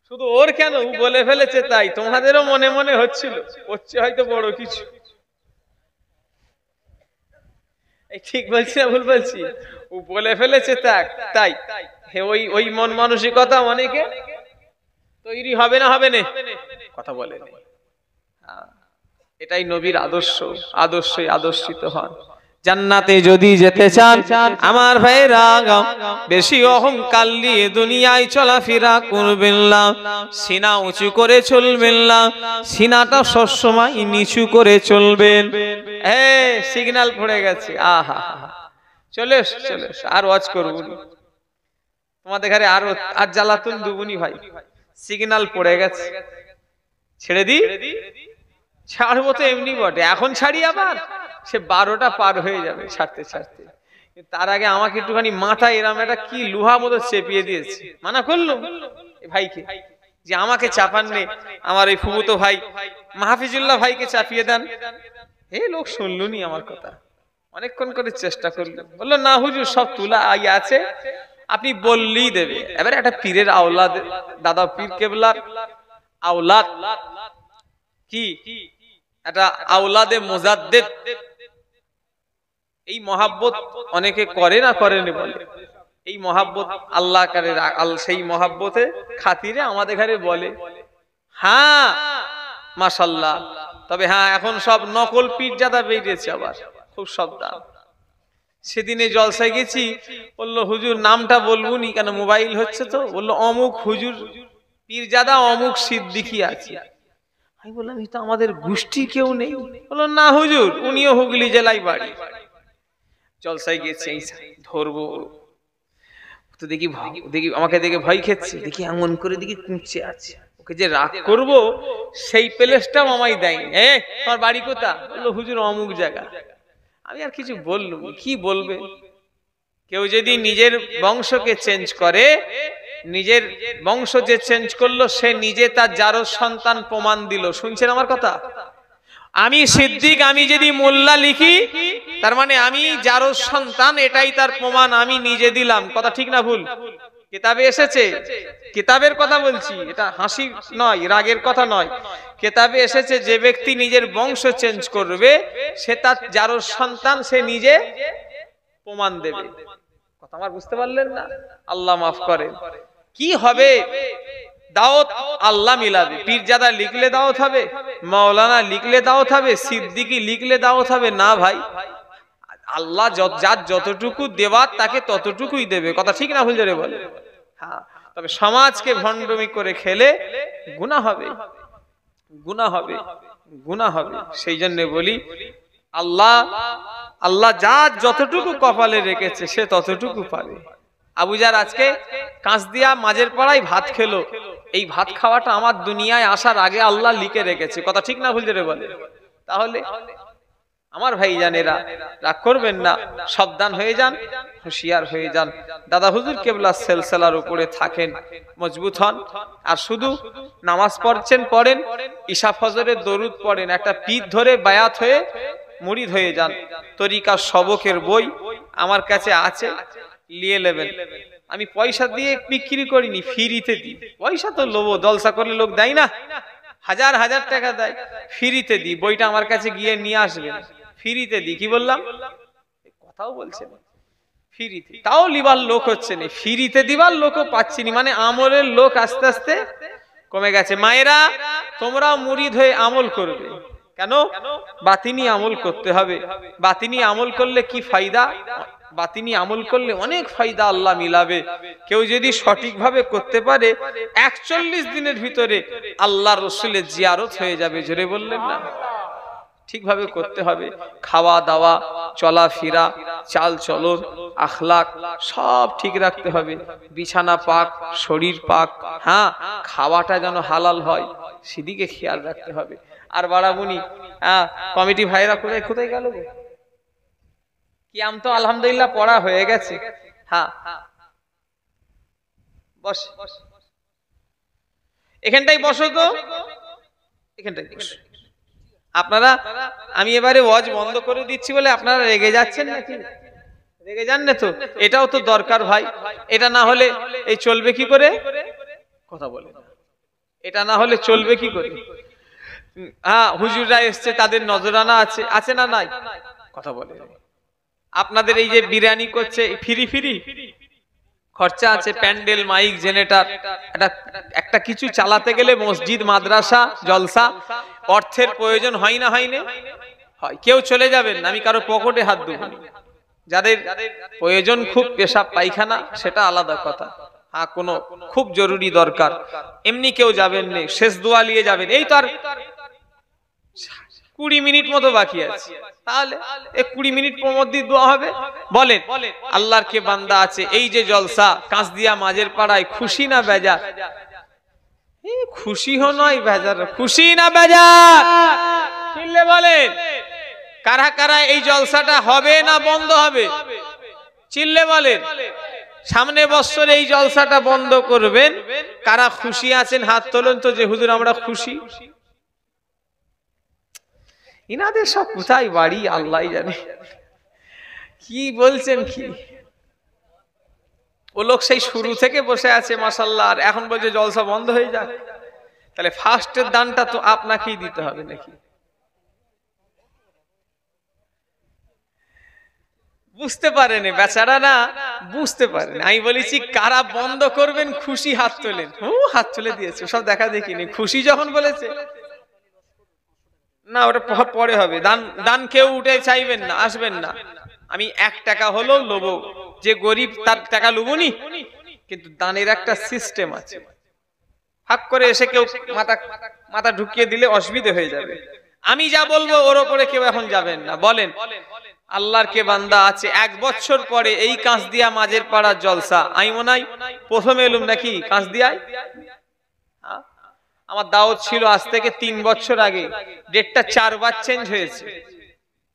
শুধু ওর কেন, ও বলে ফেলেছে তাই তোমাদেরও মনে মনে হচ্ছিল, হচ্ছে হয়তো বড় কিছু। এই ঠিক বলছি না ভুল বলছি? ও বলে ফেলেছে তাই ওই মন মানসিকতা অনেকে তৈরি হবে না, হবে না, কথা বলে। এটাই নবীর আদর্শ। আদর্শই আদর্শিত হন। জান্নাতে যদি যেতে চান আমার ভাইরা, বেশি অহংকার নিয়ে দুনিয়ায় চলাফেরা করবেন না, সিনা উঁচু করে চলবেন না, সিনাটা সবসময় নিচু করে চলবেন। সিগন্যাল পড়ে গেছে, আহা চলে চলে আর ওয়াজ করব, তোমাদের ঘরে আর জ্বালাতন দুগুনি ভাই। সিগন্যাল পড়ে গেছে, ছেড়ে দি, ছাড়বো তো এমনি বটে, এখন ছাড়ি আবার সে 12টা পার হয়ে যাবে ছাড়তে ছাড়তে। তার আগে আমাকে একটুখানি মাথায় এরম একটা কি লোহা মতো চেপিয়ে দিয়েছে। মানা করলো ভাইকে যে আমাকে চাপান নে, আমার এই ফুফুতো ভাই মাহফিজুল্লাহ ভাইকে চাপিয়ে দেন। এই লোক শুনলো নি আমার কথা, অনেকক্ষণ করে চেষ্টা করলো, বললো না হুজুর সব তুলা আছে, আপনি বললেই দেবে। এবারে একটা পীরের আওলাদ, দাদা পীর কেবলার আওলাদ, কি একটা আওলাদে মুজাদ্দিদ, এই মহাব্বত অনেকে করে না, করেনি বলে। এই মহাব্বত আল্লাহ করে, সেই মহাব্বতে খাতিরে আমাদের ঘরে বলে, হ্যাঁ মাশাআল্লাহ। তবে হ্যাঁ, এখন সব নকল পীরজাদা বেরিয়েছে আবার, খুব সাবধান। সেদিনে জলসায় গেছি, বললো হুজুর নামটা বলবো নি কেন, মোবাইল হচ্ছে তো, বললো অমুক হুজুর পীরজাদা অমুক সিদ্দিকী আছে। আমি বললাম এটা আমাদের গোষ্ঠী কেউ নেই? বললো না হুজুর, উনিও হুগলি জেলায় বাড়ি। জলসায় গেছে, ধরবো তো দেখি আমাকে দেখে ভয় খেচ্ছে, দেখি এমন করে দেখি কুঁচে আছে, ওকে যে রাগ করবো সেই প্লেসটাও আমায় দেয়নি। তোমার বাড়ি কোথা? বললো হুজুর অমুক জায়গা। আমি আর কিছু বললুম, কি বলবে? কেউ যদি নিজের বংশকে চেঞ্জ করে, নিজের বংশ যে চেঞ্জ করলো সে নিজে তার জারজ সন্তান প্রমাণ দিল। শুনছেন আমার কথা? আমি সিদ্দিক, আমি যদি মোল্লা লিখি তার মানে আমি জারজ সন্তান, এটাই তার প্রমাণ, আমি নিজে দিলাম। কথা ঠিক না ভুল? কিতাবে এসেছে, কিতাবের কথা বলছি, এটা হাসি নয়, রাগের কথা নয়। কিতাবে এসেছে যে ব্যক্তি নিজের বংশ চেঞ্জ করবে সে তার জারজ সন্তান, সে নিজে প্রমাণ দেবে। কথা আমার বুঝতে পারলেন না? আল্লাহ মাফ করেন। কি হবে? দাওয়াত আল্লাহ মিলাবে। পীরজাদা লিখলে দাওয়াত হবে, মাওলানা লিখলে দাওয়াত হবে, সিদ্দিকী লিখলে দাওয়াত হবে না ভাই। আল্লাহ যার যতটুকু দেওয়ার তাকে ততটুকুই দেবে। কথা ঠিক না ভুল জোরে বলে? হ্যাঁ, তবে সমাজকে ভণ্ডমি করে খেলে গুনাহ হবে, গুনাহ হবে, গুনাহ হবে। সেই জন্য বলি আল্লাহ যার যতটুকু কপালে রেখেছে সে ততটুকু পাবে। আবুজার আজকে কাঁচদিয়া মাঝের পাড়ায় ভাত খেলো, এই ভাত খাওয়াটা আমার দুনিয়ায় আসার আগে আল্লাহ লিখে রেখেছে। কথা ঠিক না ভুল জোরে বলে? তাহলে আমার ভাইজানেরা রাগ করবেন না, সাবধান হয়ে যান, হুঁশিয়ার হয়ে যান। দাদা হুজুর কেবলা সিলসিলার উপরে থাকেন, মজবুত হন। আর শুধু নামাজ পড়েন, ঈশা ফজরের দরুদ পড়েন, একটা পীর ধরে বায়াত হয়ে মুরিদ হয়ে যান। তরিকা সবকের বই আমার কাছে আছে, নিয়ে নেবেন। আমি পয়সা দিয়ে বিক্রি করিনি, ফ্রিতে দিই। পয়সা তো লোভো, জলসা করলে লোক দেয় না, হাজার হাজার টাকা দেয়, ফ্রিতে দিই। বইটা আমার কাছে গিয়ে নিয়ে আসবেন, ফ্রিতে দিই। কি বললাম? কথাও বলছেন ফ্রিতে, তাও লিবার লোক হচ্ছে না, ফ্রিতে দিবার লোকও পাচ্ছি না। মানে আমলের লোক আস্তে আস্তে কমে গেছে। মায়েরা, তোমরা মুরিদ হয়ে আমল করবে। কেন? বাতিনি আমল করতে হবে। বাতিনি আমল করলে কি ফায়দা? বাতিনি আমল করলে অনেক ফায়দা আল্লাহ মিলাবে। কেউ যদি সঠিকভাবে করতে পারে 41 দিনের ভিতরে আল্লাহ রসুলের জিয়ারত হয়ে যাবে। জোরে বললেন না? ঠিকভাবে করতে হবে। খাওয়া দাওয়া, চলাফেরা, চাল চলন, আখলাক সব ঠিক রাখতে হবে। বিছানা পাক, শরীর পাক, হ্যাঁ, খাওয়াটা যেন হালাল হয় সেদিকে খেয়াল রাখতে হবে। আর বাড়াবুনি, হ্যাঁ, কমিটি ভাইরা কোথায় কোথায় গেল? কি আম তো আলহামদুলিল্লাহ পড়া হয়ে গেছে। হ্যাঁ, বস, এখানটাই বসো তো, এখানটাই বসো। আপনারা, আমি এবারে ওয়াজ বন্ধ করে দিচ্ছি বলে আপনারা রেগে যাচ্ছেন নাকি? রেগে যান না তো? এটাও তো দরকার ভাই। এটা না হলে এই চলবে কি করে? কথা বলে, এটা না হলে চলবে কি করে? হ্যাঁ, হুজুররা এসছে, তাদের নজরানা আছে, আছে না নাই? কথা বলে। আপনাদের এই যে বিরিয়ানি করছে, ফ্রি ফ্রি খরচা আছে, প্যান্ডেল, মাইক, জেনারেটর, একটা কিছু চালাতে গেলে মসজিদ, মাদ্রাসা, জলসা, অর্থের প্রয়োজন হয় না? হয় না? হয়। কেউ চলে যাবেন, আমি কারো পকেটে হাত দেব না। যাদের প্রয়োজন খুব, পেশাব পায়খানা, সেটা আলাদা কথা। হ্যাঁ, কোনো খুব জরুরি দরকার, এমনি কেউ যাবেন না। শেষ দোয়া নিয়ে যাবেন। এই তো আর 20 মিনিট মতো বাকি আছে, তাহলে এই 20 মিনিট মধ্যে দোয়া হবে। বলেন, আল্লাহর কে বান্দা আছে, এই যে জলসা কাঁচদিয়া মাঝের পাড়ায়, খুশি না বেজার? খুশি হো নয় বেজার, খুশি না বেজার? চিল্লে বলেন, কারা কারা এই জলসাটা হবে না বন্ধ হবে? চিল্লে বলেন। সামনে বছর এই জলসাটা বন্ধ করবেন। কারা খুশি আছেন হাত তোলেন তো, যে হুজুর আমরা খুশি। ইনাদের সব কোথায় বাড়ি আল্লাহ জানে, কি বলছেন কি? ও লোক সেই শুরু থেকে বসে আছে মাশাআল্লাহ, আর এখন বলছে জলসা বন্ধ হয়ে যাক। তাহলে ফার্স্টের দানটা তো আপনাকেই দিতে হবে নাকি? বুঝতে পারেনি বেচারা, না বুঝতে পারেন। আমি বলেছি কারা বন্ধ করবেন খুশি হাত তোলেন। হাত তুলে দিয়েছে, সব দেখা দেখিনি। খুশি যখন বলেছে না, ওটা পরে হবে। দান দান কেউ উঠে চাইবেন না, আসবেন না। আমি 1 টাকা হলেও লোবো, যে গরিব তার টাকা লুবনি, কিন্তু দানের একটা সিস্টেম আছে। হাক করে এসে কেউ মাথা ঢুকিয়ে দিলে অসুবিধা হয়ে যাবে। আমি যা বলবো ওর উপরে কেউ এখন যাবেন না। বলেন, আল্লাহর কে বান্দা আছে 1 বছর পরে এই কাঁচদিয়া মাঝের পাড়ার জলসা, আমি মনে হয় প্রথম এলুম নাকি কাঁচদিয়ায়। আমার দাওয়াত ছিল আজ থেকে 3 বছর আগে। ডেটটা 4 বার চেঞ্জ হয়েছে।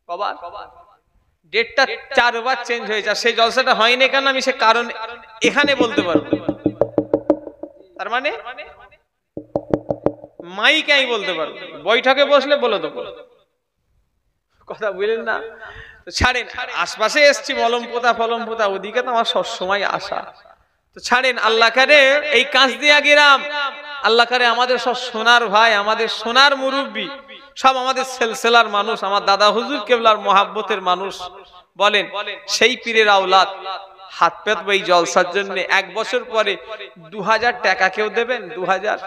কবার? ডেটটা 4 বার চেঞ্জ হয়েছে। সেই জলসাটা হয়নি কেন আমি সে কারণ এখানে বলতে পারবো। তার মানে মাইকে আমি বলতে পারবো, বৈঠকে বসলে বলে দেবো। কথা বুঝলেন না? তো ছাড়েন, আশপাশে এসছি মলমপোতা ফলমপোতা, ওদিকে তো আমার সবসময় আসা। তো ছাড়েন, আল্লাহ করে এই কাঁচদিয়া গ্রাম, আল্লাহ করে আমাদের সব সোনার ভাই, আমাদের সোনার মুরব্বী, সব আমাদের সিলসিলার মানুষ, আমার দাদা হুজুর কেবলার মহাব্বতের মানুষ। বলেন, সেই পীরের আওলাদ হাত পেতবো এই জলসার জন্য। 1 বছর পরে 2000 টাকা কেউ দেবেন? 2000,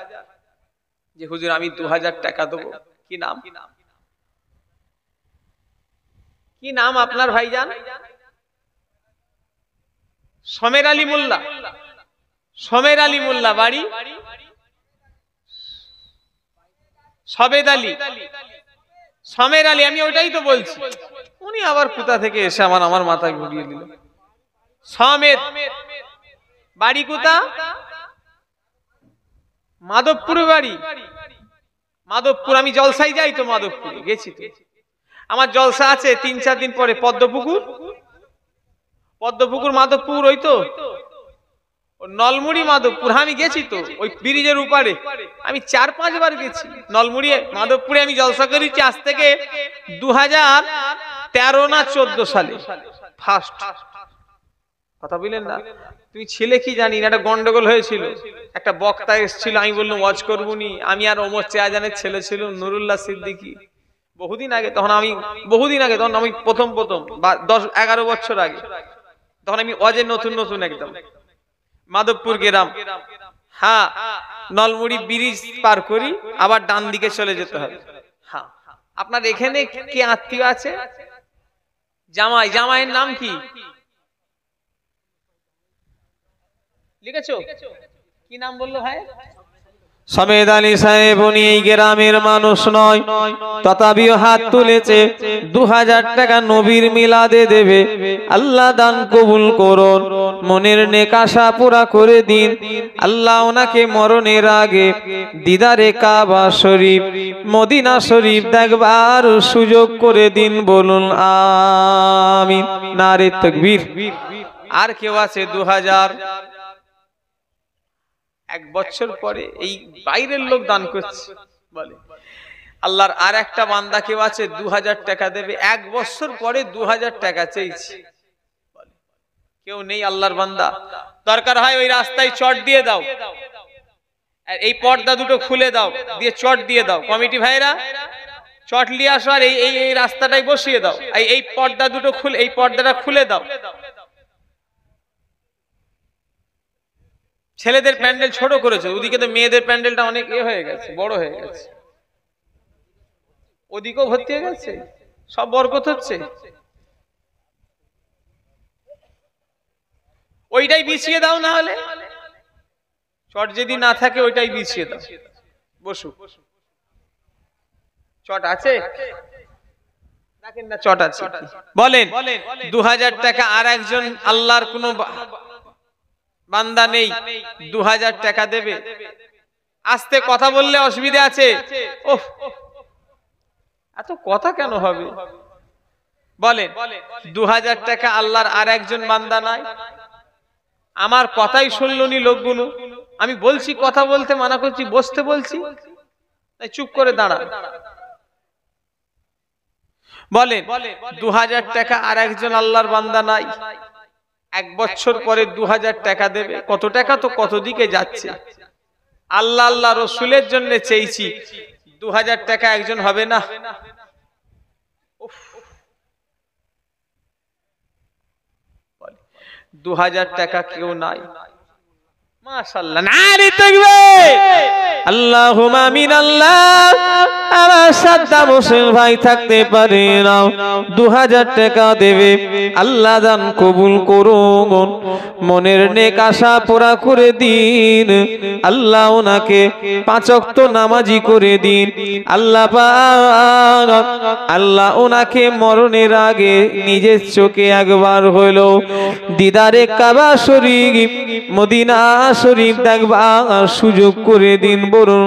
যে হুজুর আমি 2000 টাকা দেবো। কি নাম? কি নাম আপনার ভাইজান? সমের আলী মোল্লা। সমের আলী মোল্লা, বাড়ি সবেদ আলী। সমের আলী, আমি ওইটাই তো বলছি। উনি আবার কোথা থেকে এসে আমার মাথায় ঘুরিয়ে দিল। সমেদ, বাড়ি কোথা? মাধবপুর বাড়ি। মাধবপুর, আমি জলসাই যাই তো, মাধবপুরে গেছি তো। আমার জলসা আছে 3-4 দিন পরে পদ্মপুকুর, পদ্মপুকুর মাধবপুর, ওই তো নলমুড়ি মাধবপুর, আমি গেছি তো ওই ব্রিজের উপারে, আমি 4-5 বার গেছি নলমুড়ি মাধবপুরে। আমি জলসা করেছি আজ থেকে 2013 না 14 সালে ফার্স্ট। কথা বললেন না? তুমি ছিলে কি জানি না, একটা গন্ডগোল হয়েছিল, একটা বক্তা এসেছিল, আমি বললাম ওয়াজ করবনি, আমি আর ওমর চেয়াজানের ছেলে ছিল নুরুল্লাহ সিদ্দিকী, বহুদিন আগে, তখন আমি প্রথম 10-11 বছর আগে, তখন আমি ওয়াজে নতুন একদম মাধবপুর গেলাম। হ্যাঁ, নলমুড়ি ব্রিজ পার করি, আবার ডান দিকে চলে যেতে হবে। হ্যাঁ, আপনার এখানে কে আত্মীয় আছে? জামাইয়ের নাম কি লিখেছো? কি নাম বললো ভাই? সমেদ আলী সাহেব। উনি এই গ্রামের মানুষ নয়, তথাপিও হাত তুলেছে 2000 টাকা নবীর মিলাদে দেবে। আল্লাহ দান কবুল করুন, মনের নেক আশা পুরা করে দিন। আল্লাহ ওনাকে মরণের আগে দিদারে কাবা শরীফ, মদিনা শরীফ দেখবার সুযোগ করে দিন, বলুন আমিন। নারে তাকবীর। আর কেউ আছে 2000? 1 বছর পরে এই বাইরের লোক দান করছে, বলে আল্লাহর আর একটা বান্দা কেউ আছে 2000 টাকা দেবে, 1 বছর পরে 2000 টাকা চাইছে, কেউ নেই আল্লাহর বান্দা। দরকার হয় ওই রাস্তায় চট দিয়ে দাও, আর এই পর্দা দুটো খুলে দাও, দিয়ে চট দিয়ে দাও। কমিটি ভাইরা চট নিয়ে আসো, আর এই রাস্তাটাই বসিয়ে দাও, এই পর্দা দুটো খুলে, এই পর্দাটা খুলে দাও। ছেলেদের প্যান্ডেল ছোট করেছে, ওদিকে তো মেয়েদের প্যান্ডেলটা অনেক হয়ে গেছে, বড় হয়ে গেছে, ওদিকেও ভর্তি হয়ে গেছে, সব বরকত হচ্ছে। ওইটাই বিছিয়ে দাও, না হলে চট যদি না থাকে ওইটাই বিছিয়ে দাও, বসু। চট আছে? দেখেন না চট আছে। বলেন 2000 টাকা আর একজন আল্লাহর কোন বান্দা নেই 2000 টাকা দেবে? আস্তে কথা বললে অসুবিধা আছে। ওহ, এত কথা কেন হবে? বলেন 2000 টাকা আল্লাহর আর একজন বান্দা নাই? আমার কথাই শুনলনি লোকগুলো, আমি বলছি কথা বলতে মানা করছি, বসতে বলছি, তাই চুপ করে দাঁড়া। বলেন 2000 টাকা আর একজন আল্লাহর বান্দা নাই? 1 বছর পরে 2000 টাকা দেবে। কত টাকা তো কত দিকে যাচ্ছে। আল্লাহ আল্লাহ রসুলের জন্য চেয়েছি, 2000 টাকা একজন হবে না? 2000 টাকা কেউ নাই? মাশাআল্লাহ, নারে তাকবীর, আল্লাহুম্মা আমিন। আল্লাহ আমার সাদ্দাম হোসেন ভাই থাকতে পারে না, 2000 টাকা দেবে। আল্লাহ দান কবুল করুন, মনের নেক আশা পুরা করে দিন। আল্লাহ ওনাকে 5 ওয়াক্ত নামাজি করে দিন। আল্লাহ পাক আল্লাহ ওনাকে মরণের আগে নিজের চোখে একবার হলো দিদারে কাবা শরীফ, মদিনা শরীফ দেখবার সুযোগ করে দিন, বলুন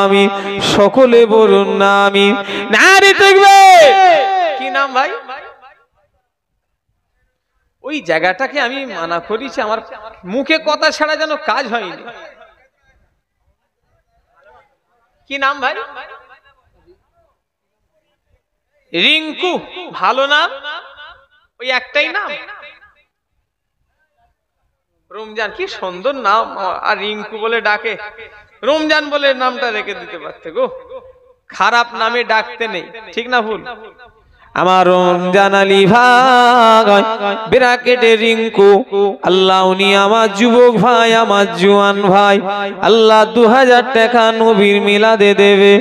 আমিন। সকলে বলুন আমিন। নারে তাকবীর। কি নাম ভাই? ওই জায়গাটাকে আমি মানা করেছি, আমার মুখে কথা ছাড়া যেন কাজ হয়নি। কি নাম ভাই? রিঙ্কু। ভালো নাম, ওই একটাই নাম। রমজান, কি সুন্দর নাম, আর রিঙ্কু বলে ডাকে, রমজান বলে নামটা রেখে দিতে পারতে গো, খারাপ নামে ডাকতে নেই, ঠিক না ভুল? আমার রমজান আলী ভাই ব্র্যাকেটে রিঙ্কু, আল্লাহ উনি আমার যুবক ভাই, আমার জওয়ান ভাই, আল্লাহ 2000 টাকা নবীর মিলাদে দেবে।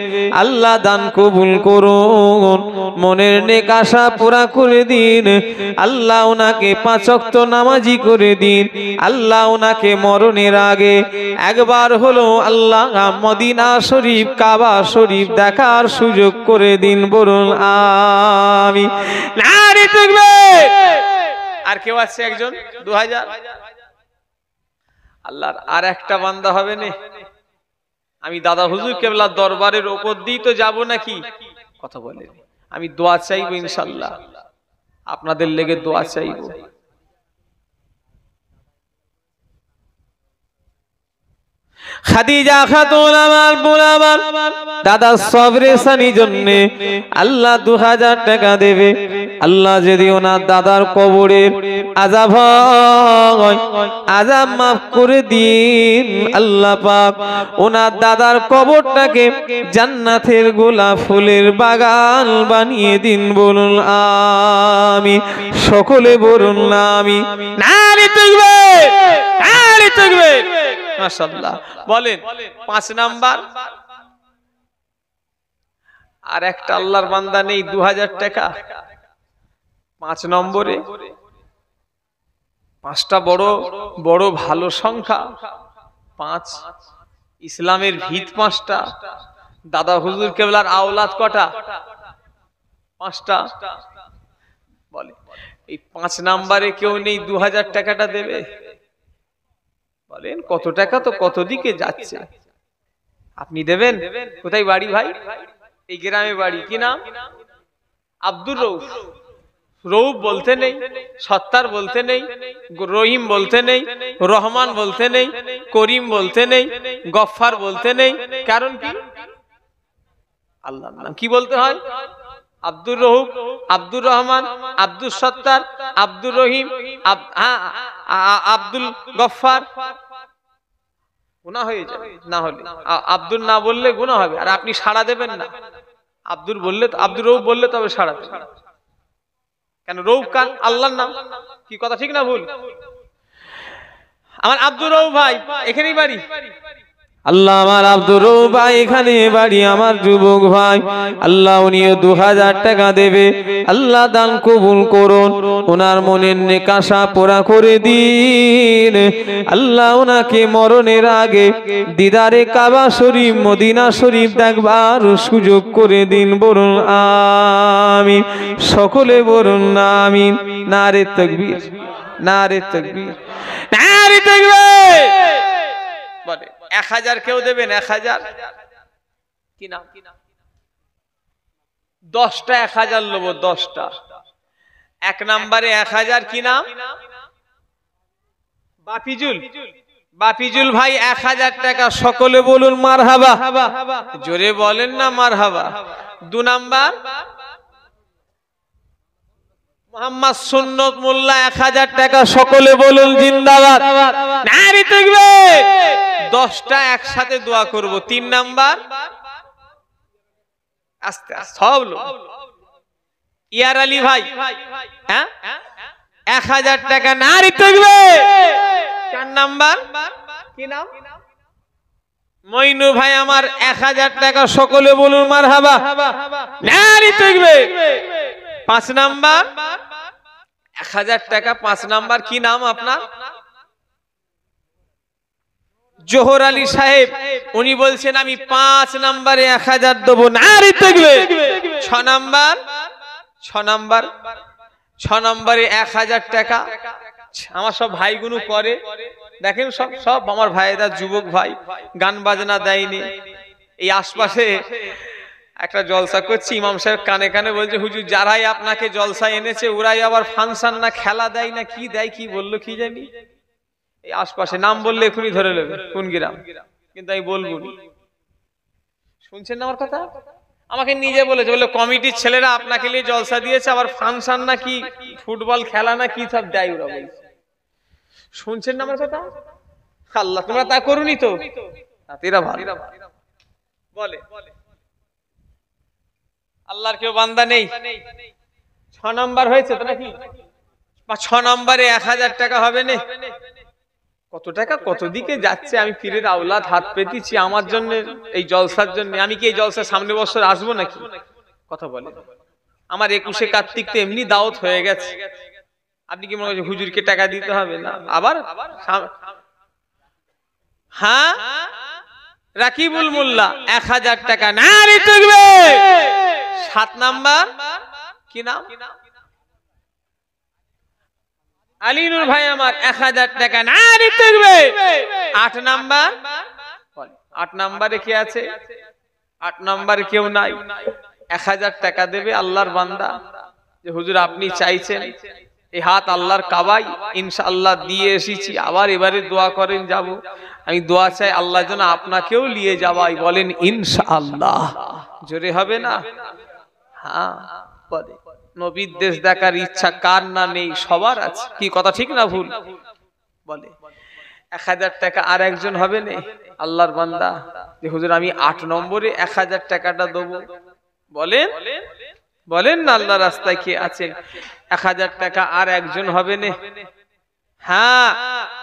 আল্লাহ দান কবুল করুন, মনের নেক আশা পুরা করে দিন। আল্লাহ ওনাকে 5 ওয়াক্ত নামাজি করে দিন। আল্লাহ ওনাকে মরণের আগে একবার হলো আল্লাহ মদিনা শরীফ, কাবা শরীফ দেখার সুযোগ করে দিন, বলুন আমিন। নারে তাকবীর। আর কেউ আছে একজন 2000? আল্লাহর আর একটা বান্দা হবে না? আমি দাদা হুজুর কেবলার দরবারের উপর দিয়ে তো যাব নাকি? কথা বলেন। আমি দোয়া চাইবো ইনশাআল্লাহ, আপনাদের লেগে দোয়া চাইবো। খাদিজা খাতুন আমার বোন আমার দাদা সবরে সানি জন্য আল্লাহ 2000 টাকা দেবে। আল্লাহ যদি ওনার দাদার কবরের আযাব হয়, আযাব মাফ করে দিন আল্লাহ পাক। ওনার দাদার কবরটাকে জান্নাতের গোলাপ ফুলের বাগান বানিয়ে দিন, বলুন আমিন। সকলে বলুন আমিন। নারে তাকবীর, নারে তাকবীর, মাশাআল্লাহ। বলেন 5 নাম্বার। আর একটা আল্লাহর বান্দা নেই 2000 টাকা 5 নম্বরে। 5টা বড় বড় ভালো সংখ্যা। 5 ইসলামের ভিত 5টা। দাদা হুজুর কেবলার আওলাদ কটা? 5টা। বলে এই 5 নম্বরে কেউ নেই 2000 টাকাটা দেবে? বলেন কত টাকা তো কত দিকে যাচ্ছে, আপনি দেবেন? কোথায় বাড়ি ভাই? এই গ্রামে বাড়ি। কি নাম? আব্দুর রউফ। রউফ বলতে নেই, সত্তার বলতে নেই, রহিম বলতে নেই, রহমান বলতে নেই, করিম বলতে নেই, গফফার বলতে নেই। কারণ কি? আল্লাহর নাম কি বলতে হয়? আব্দুর রউফ, আব্দুর রহমান, আব্দুল সত্তার, আব্দুর রহিম, আব্দুল গফফার। গুনাহ হয়ে যাবে না হলে। আব্দুল না বললে গুনাহ হবে। আর আপনি সাড়া দেবেন না। আব্দুর বললে, আব্দুর রউফ বললে তবে সাড়া দেবেন। কেন? রউফ কান আল্লাহর নাম। কি কথা ঠিক না ভুল? আমার আব্দুর রউফ ভাই এখানেই বাড়ি। আল্লাহ আমার আব্দুর রউফ ভাই এখানে বাড়ি, আমার যুবক ভাই। আল্লাহ উনি 2000 টাকা দেবে। আল্লাহ দান কবুল করুন, ওনার মনের নেক আশা পুরা করে দিন। আল্লাহ ওনাকে মরণের আগে দিদারে কাবা শরীফ মদিনা শরীফ দেখবার সুযোগ করে দিন, বলুন আমিন। সকলে বলুন আমিন। নারে তাকবীর, নারে তাকবীর, নারে তাকবীর। বলে 1000 কেউ দেবেন? 1000। কি নাম? 10টা 1000 লব, 10টা। 1 নম্বরে 1000। কি নাম? বাপিজুল। বাপিজুল ভাই 1000 টাকা। সকলে বলুন মারহাবা। জোরে বলেন না মারহাবা। 2 নাম্বার মোহাম্মদ সুন্নত মোল্লা 1000 টাকা। সকলে বলুন জিন্দাবাদ। নারে তাকবীর। 10টা একসাথে দোয়া করব। 3 নাম্বার আস্তে আস্তে সব লোক। ইয়ার আলী ভাই, হ্যাঁ 1000 টাকা। নারে তাকবীর। 4 নাম্বার কি নাম? মইনু ভাই আমার 1000 টাকা। সকলে বলুন মারহাবা। নারে তাকবীর। 5 নাম্বার 1000 টাকা। 5 নাম্বার কি নাম আপনার? জোহর আলী সাহেব। উনি বলছেন আমি 5 নম্বরে 1000 দেব। নারে তাকবীর। 6 নাম্বার, 6 নাম্বার, 6 নম্বরে 1000 টাকা। আমার সব ভাইগুলো করে দেখেন, সব সব আমার ভাইরা যুবক ভাই, গান বাজনা দেয়নি। এই আশপাশে একটা জলসা করছি, ইমাম সাহেব কানে কানে বলছে হুজুর যারাই আপনাকে জলসা এনেছে ওরাই আবার ফাংশন না খেলা দেয় না কি দেয়, কি বললো কি জানি। এই আশপাশে নাম বললে এখনই ধরে নেবে কোন গ্রাম, কিন্তু আমি বলবো। শুনছেন না আমার কথা? আমাকে নিজে বলেছে, বলে কমিটির ছেলেরা আপনাকে নিয়ে জলসা দিয়েছে, আবার ফাংশন না কি ফুটবল খেলা না কি সব দেয় ওরা বলছে। শুনছেন না আমার কথা? আল্লাহ তোমরা তা করুনি তো, এরা ভালো বলে। আল্লাহর কেউ বান্দা নেই। 6 নাম্বার হয়েছে তো নাকি? 6 নম্বরে 1000 টাকা হবে না? কত টাকা কত দিকে যাচ্ছে। আমি পীরের আওলাদ, হাত পেতেছি আমার জন্য এই জলসার জন্য। আমি কি এই জলসার সামনে বছর আসবো নাকি? কথা বলে। আমার 21শে কার্তিক তো এমনি দাওয়াত হয়ে গেছে। আপনি কি মনে করছেন হুজুরকে টাকা দিতে হবে না? আবার হ্যাঁ রাকিবুল মোল্লা 1000 টাকা। নারে তাকবীর। 7 নাম্বার কি নাম? আলিনুর ভাই আমার 1000 টাকা। নারে তাকবীর। 8 নাম্বার, 8 নাম্বারে কি আছে? 8 নাম্বারে কেউ নাই। 1000 টাকা দেবে আল্লাহর বান্দা, যে হুজুর আপনি চাইছেন এই হাত আল্লাহর কাবাই, ইনশাআল্লাহ দিয়ে এসেছি, আবার এবারে দোয়া করেন যাব, আমি দোয়া চাই আল্লাহ যেন আপনাকেও নিয়ে যাওয়াই, বলেন ইনশাআল্লাহ। জোরে হবে না? হ্যাঁ বলে। নবীর দেশ দেখার ইচ্ছা কার না নেই, সবার আছে, কি কথা ঠিক না ভুল? বলে 1000 টাকা আর একজন হবে না আল্লাহর বান্দা, যে হুজুর আমি 8 নম্বরে 1000 টাকাটা দেবো, বলেন বলেন না, আল্লাহ রাস্তায় কে আছেন? 1000 টাকা আর একজন হবে না? হ্যাঁ,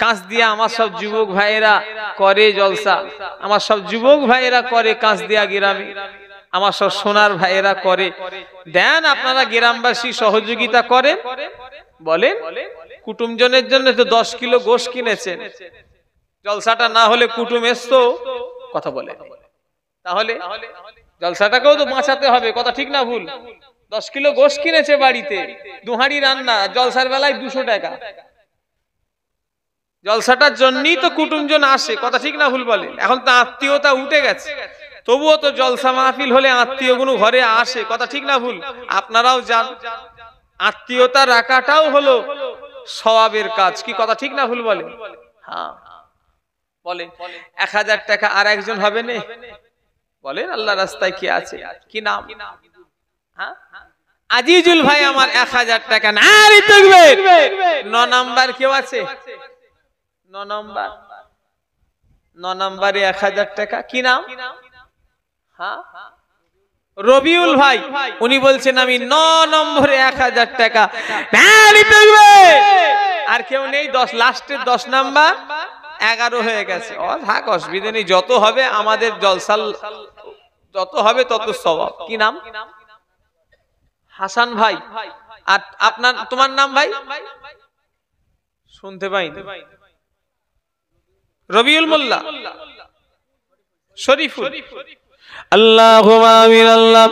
কাঁচ দিয়া আমার সব যুবক ভাইয়েরা করে জলসা, আমার সব যুবক ভাইয়েরা করে কাঁচ দিয়া গ্রামে, আমার সব সোনার ভাইয়েরা করে, দেন আপনারা গ্রামবাসী সহযোগিতা করেন। বলেন কুটুমজনের জন্য তো 10 কিলো গোশ কিনেছেন, জলসাটা না হলে কুটুম এসতো, কথা বলে, তাহলে জলসাটাকেও তো বাঁচাতে হবে, কথা ঠিক না ভুল? 10 কিলো গোশ কিনেছে বাড়িতে, 2 হাঁড়ি রান্না, জলসার বেলায় 200 টাকা, জলসাটার জন্যই তো কুটুমজন আসে, কথা ঠিক না ভুল বলে? এখন তো আত্মীয়তা উঠে গেছে, তবুও তো জলসা মাহফিল হলে আত্মীয়গুলো ঘরে আসে, কথা ঠিক না ভুল? আপনারাও যান, আত্মীয়তা রাখাটাও হলো সওয়াবের কাজ, কি কথা ঠিক না ভুল বলে? হ্যাঁ বলে 1000 টাকা আর একজন হবে না? বলেন আল্লাহ রাস্তায় কি আছে, কি নাম? হ্যাঁ আজিজুল ভাই আমার 1000 টাকা, নারী তাকবীর। 9 নাম্বার কেউ আছে? 9 নাম্বার, 9 নাম্বারে 1000 টাকা, কি নাম? হ্যাঁ রবিউল ভাই, উনি বলছেন আমি 9 নম্বরে 1000 টাকা, নারী তাকবীর। আর কেউ নেই? 10 লাস্টের 10 নাম্বার 11 হয়ে গেছে, থাক অসুবিধা নেই, যত হবে আমাদের জলসাল, যত হবে তত সওয়াব। কি নাম? হাসান ভাই। আর আপনার, তোমার নাম ভাই? শুনতে পাই। রবিউল মোল্লা, শরীফুল। আল্লাহুম্মা আমিন। আল্লাহ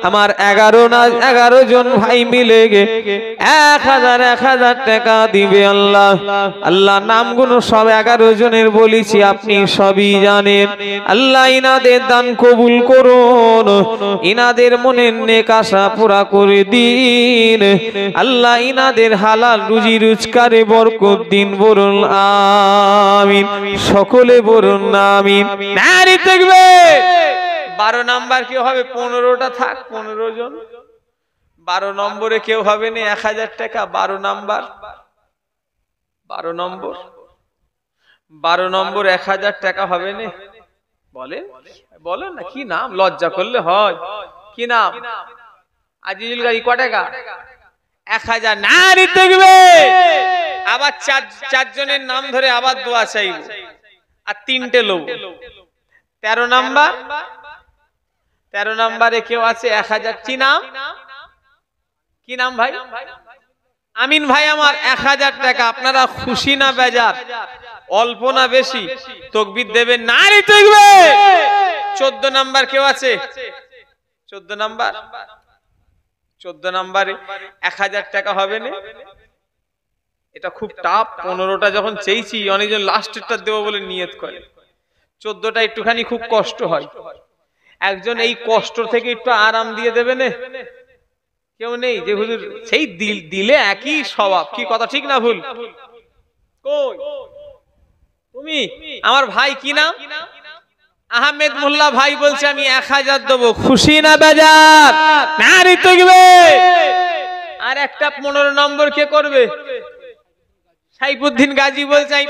আমার 11 জন ভাই মিলে 1000 টাকা দিবে। আল্লাহ আল্লাহ নামগুলো সব 11 জনের বলেছি, আপনি সবই জানেন। আল্লাহ ইনাদের দান কবুল করুন, ইনাদের মনের নেক আশা পুরা করে দিন। আল্লাহ ইনাদের হালাল রুজি রোজগারে বরকত দিন, বলুন আমিন। সকলে বলুন আমিন। নারী তাকবীর। 12 নাম্বার কেউ হবে? 15টা থাক, 15 জন। 12 নম্বরে কেউ হবে না 1000 টাকা? 12 নাম্বার, 12 নম্বর, 12 নম্বর 1000 টাকা হবে না? বলেন বলেন না, কি নাম? লজ্জা করলে হয়, কি নাম? আজিজুল গাড়ি ক টাকা? 1000। নারী তাকবীর। আবার 4 জনের নাম ধরে আবার দোয়া চাইব, আর 3টে লোক। 13 নাম্বার, 13 নম্বরে কেউ আছে 1000? কি নাম? কি নাম ভাই? আমিন ভাই আমার 1000 টাকা। আপনারা খুশি না বেজার? অল্প না বেশি? তাকবীর দেবেন। নারী তাকবীর। 14 নাম্বার কেউ আছে? 14 নাম্বার, 14 নাম্বারে 1000 টাকা হবে না? এটা খুব টাফ। 15টা যখন চেয়েছি, অনেকজন লাস্টেরটা দেবো বলে নিয়ত করে, 14টা একটুখানি খুব কষ্ট হয়। একজন এই কষ্ট থেকে একটু আরাম দিয়ে দেবে না? কেউ নেই? যে হুজুর সেই দিলে একই সওয়াব, কি কথা ঠিক না ভুল? কই তুমি? আমার ভাই কি নাম? আহমেদ মোল্লা ভাই বলছে আমি 1000 দেবো। খুশি না বেজার? নারী তাকবীর। আর একটা 15 নম্বর কে করবে? সাইফুদ্দিন গাজী বলছে আমি